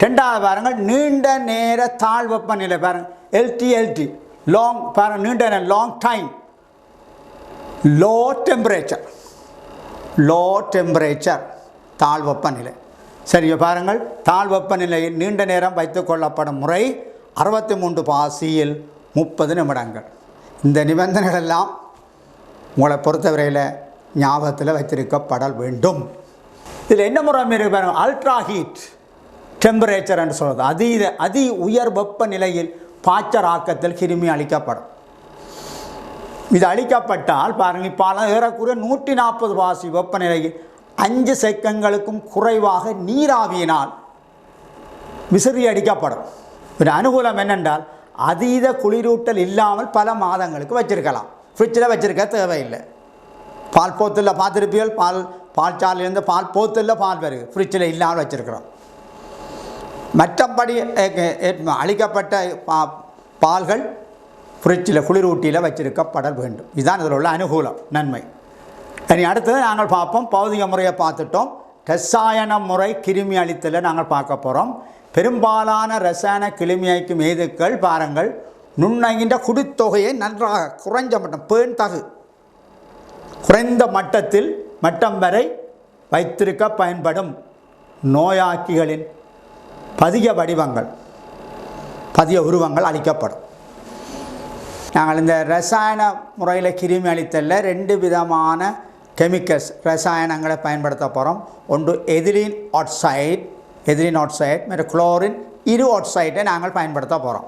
ரெண்டாவது பாருங்கள், நீண்ட நேர தாழ் வெப்பநிலை. பாருங்கள், LTLT, லாங். பாருங்கள், நீண்ட நேரம், லாங் டைம், லோ டெம்பரேச்சர், தாழ் வெப்பநிலை. சரி, பாருங்கள், தாழ் வெப்பநிலையில் நீண்ட நேரம் வைத்துக் கொள்ளப்படும் முறை 63 பாசியில் 30 நிமிடங்கள். இந்த நிபந்தனைகள் எல்லாம் உங்களை பொறுத்தவரையில் ஞாபகத்தில் வைத்திருக்கப்பட வேண்டும். இதில் என்ன முறை இருக்கு பாருங்கள், அல்ட்ரா ஹீட் டெம்பரேச்சர் என்று சொல்வது. அதி உயர் வெப்பநிலையில் பாய்ச்சராக்கத்தில் கிருமி அழிக்கப்படும். இது அழிக்கப்பட்டால் பாருங்கள், இப்போ ஏறக்குறைய 140 வாசி வெப்பநிலையில் 5 செகண்ட்களுக்கும் குறைவாக நீராவியினால் விசிறி அடிக்கப்படும். ஒரு அனுகூலம் என்னென்றால் அதீத குளிரூட்டல் இல்லாமல் பல மாதங்களுக்கு வச்சிருக்கலாம். ஃப்ரிட்ஜில் வச்சிருக்க தேவையில்லை. பால் போத்தில் பார்த்துருப்பீர்கள், பால் சாலையிலேருந்து பால் போத்தில் பால் வருது, ஃப்ரிட்ஜில் இல்லாமல் வச்சுருக்கிறோம். மற்றபடி அழிக்கப்பட்ட பால்கள் ஃப்ரிட்ஜில் குளிரூட்டியில் வச்சிருக்கப்பட வேண்டும். இதுதான் இதில் உள்ள அனுகூலம், நன்மை. இனி அடுத்தது நாங்கள் பார்ப்போம். பௌதிக முறையை பார்த்துட்டோம். ரசாயன முறை கிருமி அழித்தலை நாங்கள் பார்க்க போகிறோம். பெரும்பாலான ரசாயன கிருமி அழிக்கும் ஏதுக்கள் பாருங்கள், நுண்ணங்கின்ற குடித்தொகையை நன்றாக குறைந்த மட்டம் வரை வைத்திருக்க பயன்படும் நோயாக்கிகளின் பதிய உருவங்கள் அளிக்கப்படும். நாங்கள் இந்த ரசாயன முறையில் கிருமி அழித்தலில் 2 விதமான கெமிக்கல்ஸ் ரசாயனங்களை பயன்படுத்த போகிறோம். ஒன்று எதிலீன் ஆக்சைடு, எதிலின் ஆக்சைடு மற்றும் குளோரின் இரு ஆக்சைடை நாங்கள் பயன்படுத்த போகிறோம்.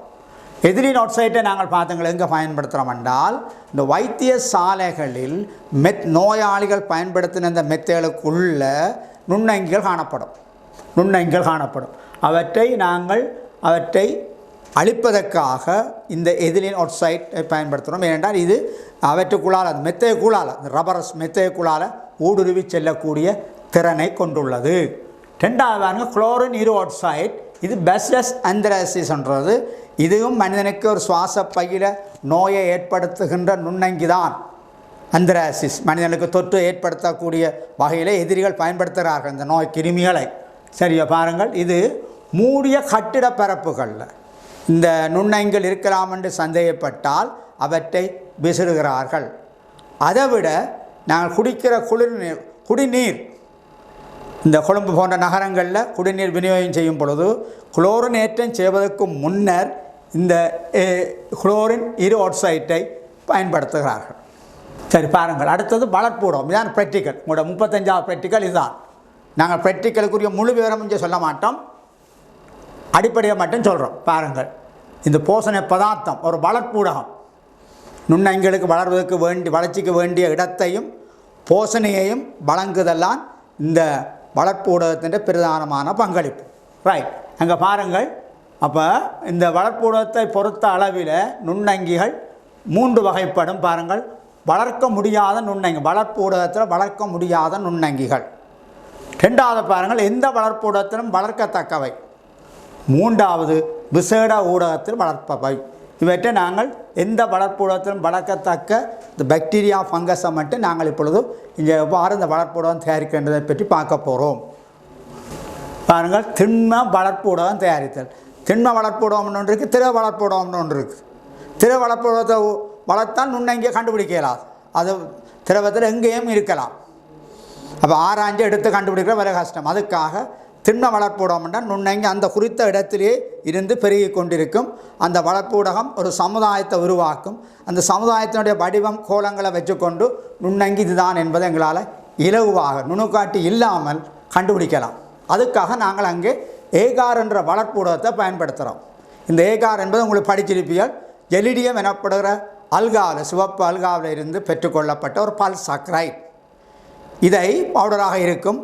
எதிலின் ஆக்சைடை நாங்கள் பார்த்தவங்களை எங்கே பயன்படுத்துகிறோம் என்றால் இந்த வைத்தியசாலைகளில் நோயாளிகள் பயன்படுத்தின இந்த மெத்தைகளுக்குள்ள நுண்ணங்கிகள் காணப்படும். அவற்றை அழிப்பதற்காக இந்த எதிலின் ஆக்சைடை பயன்படுத்துகிறோம். ஏனென்றால் இது அவற்றுக்குள்ளால் அந்த மெத்தைக்குள்ளால் ரப்பர் மெத்தைக்குள்ளால் ஊடுருவி செல்லக்கூடிய திறனை கொண்டுள்ளது. ரெண்டாவது குளோரின் இரு ஆக்சைடு, இது பேசிலஸ் ஆந்த்ராசிஸ்ன்றது. இதுவும் மனிதனுக்கு ஒரு சுவாச பையில நோயை ஏற்படுத்துகின்ற நுண்ணங்கி தான். ஆந்த்ராசிஸ் மனிதனுக்கு தொற்று ஏற்படுத்தக்கூடிய வகையில் எதிரிகள் பயன்படுத்துகிறார்கள் இந்த நோய் கிருமிகளை. சரியா பாருங்கள், இது மூடிய கட்டிட பரப்புகளில் இந்த நுண்ணங்கிகள் இருக்கலாம் என்று சந்தேகப்பட்டால் அவற்றை விசிறுகிறார்கள். அதைவிட நாங்கள் குடிக்கிற குடிநீர் இந்த கொழும்பு போன்ற நகரங்களில் குடிநீர் விநியோகம் செய்யும் பொழுது குளோரினேற்றம் செய்வதற்கு முன்னர் இந்த குளோரின் இரு ஆக்சைடை பயன்படுத்துகிறார்கள். சரி பாருங்கள், அடுத்தது வளர்ப்பூடம். இதுதான் ப்ராக்டிக்கல். உங்களோட 35வது ப்ராக்டிக்கல் இதுதான். நாங்கள் ப்ராக்டிக்கலுக்குரிய முழு விவரம் இங்கே சொல்ல மாட்டோம், அடிப்படையை மட்டும் சொல்கிறோம். பாருங்கள், இந்த போசனை பதார்த்தம் ஒரு வளர்ப்பூடகம் நுண்ணங்கிகளுக்கு வளர்ச்சிக்கு வேண்டிய இடத்தையும் போசனையையும் வழங்குதெல்லாம் இந்த வளர்ப்பூடகத்தின் பிரதானமான பங்களிப்பு. ரைட், அங்கே பாருங்கள். அப்போ இந்த வளர்ப்பூடகத்தை பொறுத்த அளவில் நுண்ணங்கிகள் 3 வகைப்படும். பாருங்கள், வளர்க்க முடியாத நுண்ணங்கி, வளர்ப்பூடகத்தில் வளர்க்க முடியாத நுண்ணங்கிகள். ரெண்டாவது பாருங்கள், எந்த வளர்ப்பூடகத்திலும் வளர்க்கத்தக்கவை. மூன்றாவது விசேட ஊடகத்தில் வளர்ப்பவை. இவற்றை நாங்கள் எந்த வளர்ப்பூடகத்திலும் வளர்க்கத்தக்க இந்த பாக்டீரியா ஃபங்கஸை மட்டும் நாங்கள் இப்பொழுது இங்கே எவ்வாறு இந்த வளர்ப்பூடகம் தயாரிக்கின்றதை பற்றி பார்க்க போகிறோம். பாருங்கள், திண்ம வளர்ப்பூடகம் தயாரித்தல். திண்ம வளர்ப்பூடகம் ஒன்று இருக்குது, திர வளர்ப்பூடகம்னு ஒன்று இருக்குது. திர வளர்ப்பூடகத்தை வளர்த்தால் நுண்ணங்கியை கண்டுபிடிக்க இயலாது. அது திரவத்தில் எங்கேயும் இருக்கலாம். அப்போ ஆராய்ஞ்சு எடுத்து கண்டுபிடிக்கிற வேலை கஷ்டம். அதுக்காக திண்ம வளர்ப்பூடகம் என்றால் நுண்ணங்கி அந்த குறித்த இடத்திலே இருந்து பெருகி கொண்டிருக்கும். அந்த வளர்ப்பூடகம் ஒரு சமுதாயத்தை உருவாக்கும். அந்த சமுதாயத்தினுடைய வடிவம் கோலங்களை வச்சுக்கொண்டு நுண்ணங்கி இதுதான் என்பதை எங்களால் இலகுவாக நுணுக்காட்டி இல்லாமல் கண்டுபிடிக்கலாம். அதுக்காக நாங்கள் அங்கே ஏகார் என்ற வளர்ப்பூடகத்தை பயன்படுத்துகிறோம். இந்த ஏகார் என்பது உங்களுக்கு படிச்சிருப்பியல் ஜெலிடியம் எனப்படுகிற அல்காவில், சிவப்பு அல்காவில் இருந்து பெற்றுக்கொள்ளப்பட்ட ஒரு பல்சாக்ரைட். இதை பவுடராக இருக்கும்.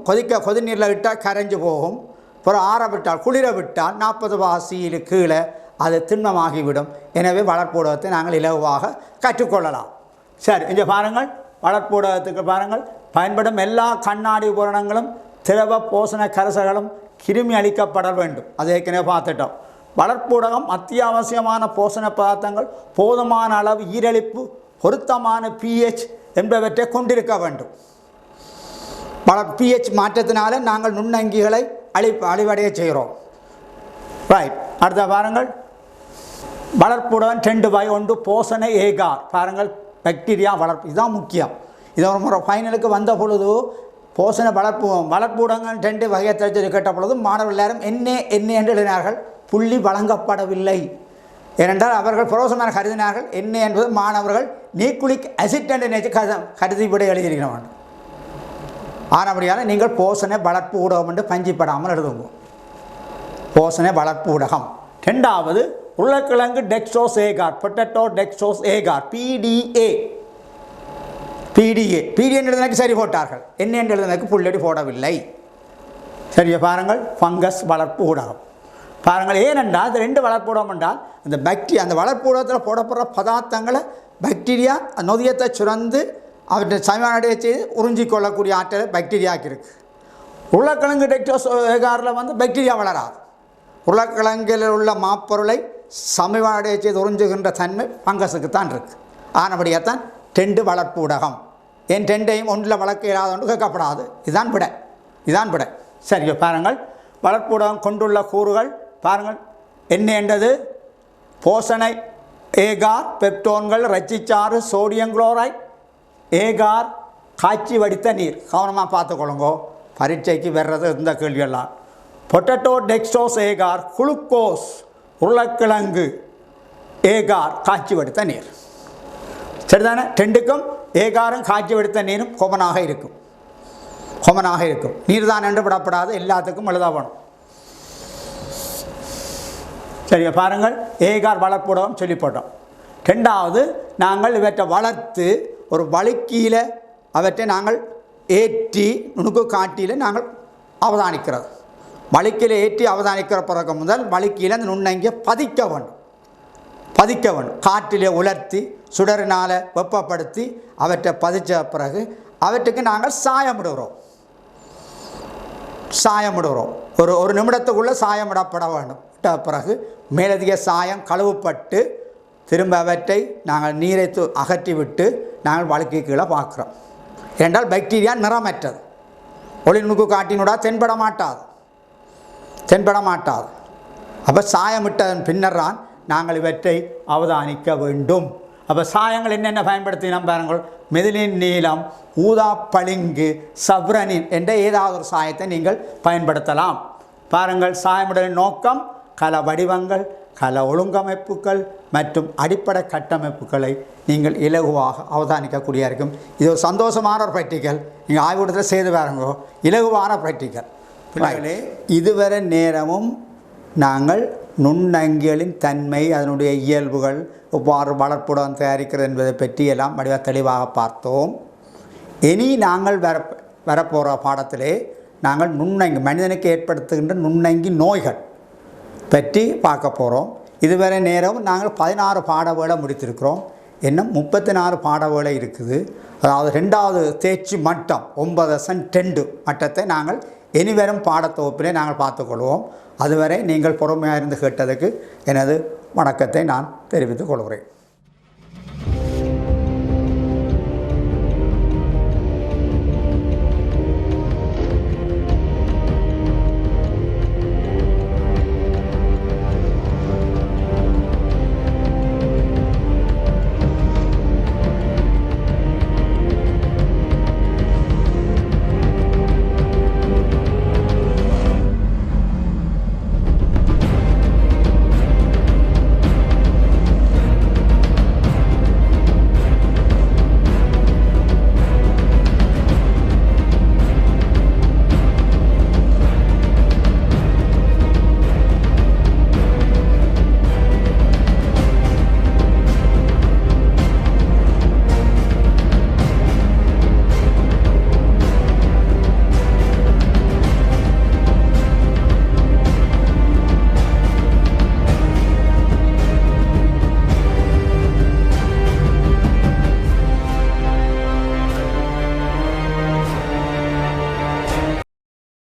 கொதிநீரில் விட்டால் கரைஞ்சு போகும். அப்புறம் ஆற விட்டால், குளிர விட்டால் 40°C கீழே அது திண்மமாகிவிடும். எனவே வளர்ப்பூடகத்தை நாங்கள் இலகுவாக கற்றுக்கொள்ளலாம். சரி, இங்கே பாருங்கள், வளர்ப்பூடகத்துக்கு பாருங்கள், பயன்படும் எல்லா கண்ணாடி உபகரணங்களும் திரவ போசண கரைசல்களும் கிருமி அளிக்கப்பட வேண்டும். அதை ஏற்கனவே பார்த்துட்டோம். வளர்ப்பூடகம் அத்தியாவசியமான போஷண பதார்த்தங்கள், போதுமான அளவு ஈரழிப்பு, பொருத்தமான pH என்பவற்றை கொண்டிருக்க வேண்டும். pH மாற்றத்தினால நாங்கள் நுண்ணங்கிகளை அழிவடைய செய்கிறோம். ரைட், அடுத்த பாருங்கள், வளர்ப்புடன் 2 வகை. ஒன்று போசனை ஏகார். பாருங்கள், பாக்டீரியா வளர்ப்பு, இதுதான் முக்கியம். இது ஒரு முறை ஃபைனலுக்கு வந்த பொழுது போசனை வளர்ப்பூடங்கள் 2 வகையை தெரிஞ்சு கேட்ட பொழுது மாணவர்கள் எல்லாரும் என்ன என்று எழுதினார்கள். புள்ளி வழங்கப்படவில்லை. ஏனென்றால் அவர்கள் புரோசமாக கருதினார்கள். என்ன என்பது மாணவர்கள் நியூக்ளிக் அசிட் என்று நினைச்சு கருதிப்படி எழுதியிருக்கிறோம். ஆனபடியால் நீங்கள் போசனை வளர்ப்பு ஊடகம் என்று பஞ்சிப்படாமல் எழுதுங்க. போசனை வளர்ப்பு ஊடகம். ரெண்டாவது உருளைக்கிழங்கு டெக்ஸ்ட்ரோஸ் ஏகார், பொட்டேட்டோ டெக்ஸ்ட்ரோஸ் ஏகார், PDA. என்று எழுதுனதுக்கு சரி போட்டார்கள். என்ன என்று எழுதுனதுக்கு புள்ளடி போடவில்லை. சரியா பாருங்கள், ஃபங்கஸ் வளர்ப்பு ஊடகம். பாருங்கள், ஏனென்றால் அது 2 வளர்ப்பு ஊடகம் என்றால் அந்த பாக்டீரியா, அந்த வளர்ப்பு ஊடகத்தில் போடப்படுற பதார்த்தங்களை பாக்டீரியா நொதியத்தை சுரந்து அவற்றை சமநிலையை செய்து உறிஞ்சிக்கொள்ளக்கூடிய ஆற்றல் பாக்டீரியாவுக்கு இருக்குது. உருளைக்கிழங்கு டெக்ஸ்ட்ரோஸ் ஏகாரில் பாக்டீரியா வளராது. உருளைக்கிழங்கில் உள்ள மாப்பொருளை சமநிலையை செய்து உறிஞ்சுகின்ற தன்மை ஃபங்கஸுக்கு தான் இருக்குது. ஆனபடியாக தான் 2 வளர்ப்பு ஊடகம். ஏன் 2ஐயும் ஒன்றில் வளர்க்க இல்லாத ஒன்று கேட்கப்படாது. இதுதான் விட. சரி பாருங்கள், வளர்ப்பு ஊடகம் கொண்டுள்ள கூறுகள் பாருங்கள். என்ன என்றது? போசனை ஏகார், பெப்டோன்கள், ரச்சிச்சாறு, சோடியம் குளோரைட், ஏகார், காய்ச்சி வடித்த நீர். கவனமாக பார்த்துக்கொள்ளுங்கோ, பரீட்சைக்கு வர்றது இந்த கேள்வியெல்லாம். பொட்டேட்டோ டெக்ஸ்ட்ரோஸ் ஏகார், குளுக்கோஸ், உருளைக்கிழங்கு ஏகார், காய்ச்சி வடித்த நீர். சரிதானே? 2க்கும் ஏகாரும் காய்ச்சி வடித்த நீரும் கொமனாக இருக்கும். நீர் தான் என்று விடப்படாது, எல்லாத்துக்கும் எழுதப்படும். சரியா பாருங்கள், ஏகார் வளர்ப்புடவும் சொல்லி போட்டோம். ரெண்டாவது, நாங்கள் இவற்றை வளர்த்து ஒரு வழுக்கியில் அவற்றை நாங்கள் ஏற்றி நுணுக்கு காட்டியில் நாங்கள் அவதானிக்கிறது. வழுக்கியில் ஏற்றி அவதானிக்கிற பிறகு முதல் வழுக்கியில் அந்த நுண்ணங்கியை பதிக்க வேண்டும். காற்றிலே உலர்த்தி சுடரினால் வெப்பப்படுத்தி அவற்றை பதித்த பிறகு அவற்றுக்கு நாங்கள் சாயமிடுகிறோம். ஒரு நிமிடத்துக்குள்ளே சாயமிடப்பட வேண்டும். பிறகு மேலதிக சாயம் கழுவப்பட்டு திரும்ப அவற்றை நாங்கள் நீரை அகற்றிவிட்டு நாங்கள் வழுக்கி கீழே பார்க்குறோம். ஏனென்றால் பாக்டீரியா நிறமற்றது, ஒளிநுணுக்கு காட்டினூடா தென்பட மாட்டாது. அப்போ சாயமிட்டதன் பின்னர் தான் நாங்கள் இவற்றை அவதானிக்க வேண்டும். அப்போ சாயங்கள் என்னென்ன பயன்படுத்தினோம் பாருங்கள். மெதிலின் நீலம், ஊதா பளிங்கு, சப்ரனின் என்ற ஏதாவது ஒரு சாயத்தை நீங்கள் பயன்படுத்தலாம். பாருங்கள், சாயமிடலின் நோக்கம் கல வடிவங்கள், கல ஒழுங்கமைப்புகள் மற்றும் அடிப்படை கட்டமைப்புகளை நீங்கள் இலகுவாக அவதானிக்கக்கூடிய இருக்கும். இது ஒரு சந்தோஷமான ஒரு ப்ராக்டிக்கல். நீங்கள் ஆய்வுக்கூடத்தில் செய்து பாருங்க, இலகுவான ப்ராக்டிக்கல். இதுவரை நேரமும் நாங்கள் நுண்ணங்கிகளின் தன்மை, அதனுடைய இயல்புகள், எவ்வாறு வளர்ப்புடன் தயாரிக்கிறது என்பதை பற்றி எல்லாம் வடிவ தெளிவாக பார்த்தோம். இனி நாங்கள் வரப்போகிற பாடத்திலே நாங்கள் நுண்ணங்கி, மனிதனுக்கு ஏற்படுத்துகின்ற நுண்ணங்கி நோய்கள் பற்றி பார்க்க போகிறோம். இதுவரை நேரம் நாங்கள் 16 பாடவேளை முடித்திருக்கிறோம். இன்னும் 34 பாடவேளை இருக்குது. அதாவது 2வது தேர்ச்சி மட்டம் 9.2 மட்டத்தை நாங்கள் இனிவரும் பாடத்தொகுப்பிலே நாங்கள் பார்த்துக்கொள்வோம். அதுவரை நீங்கள் பொறுமையாக இருந்து கேட்டதுக்கு எனது வணக்கத்தை நான் தெரிவித்துக் கொள்கிறேன்.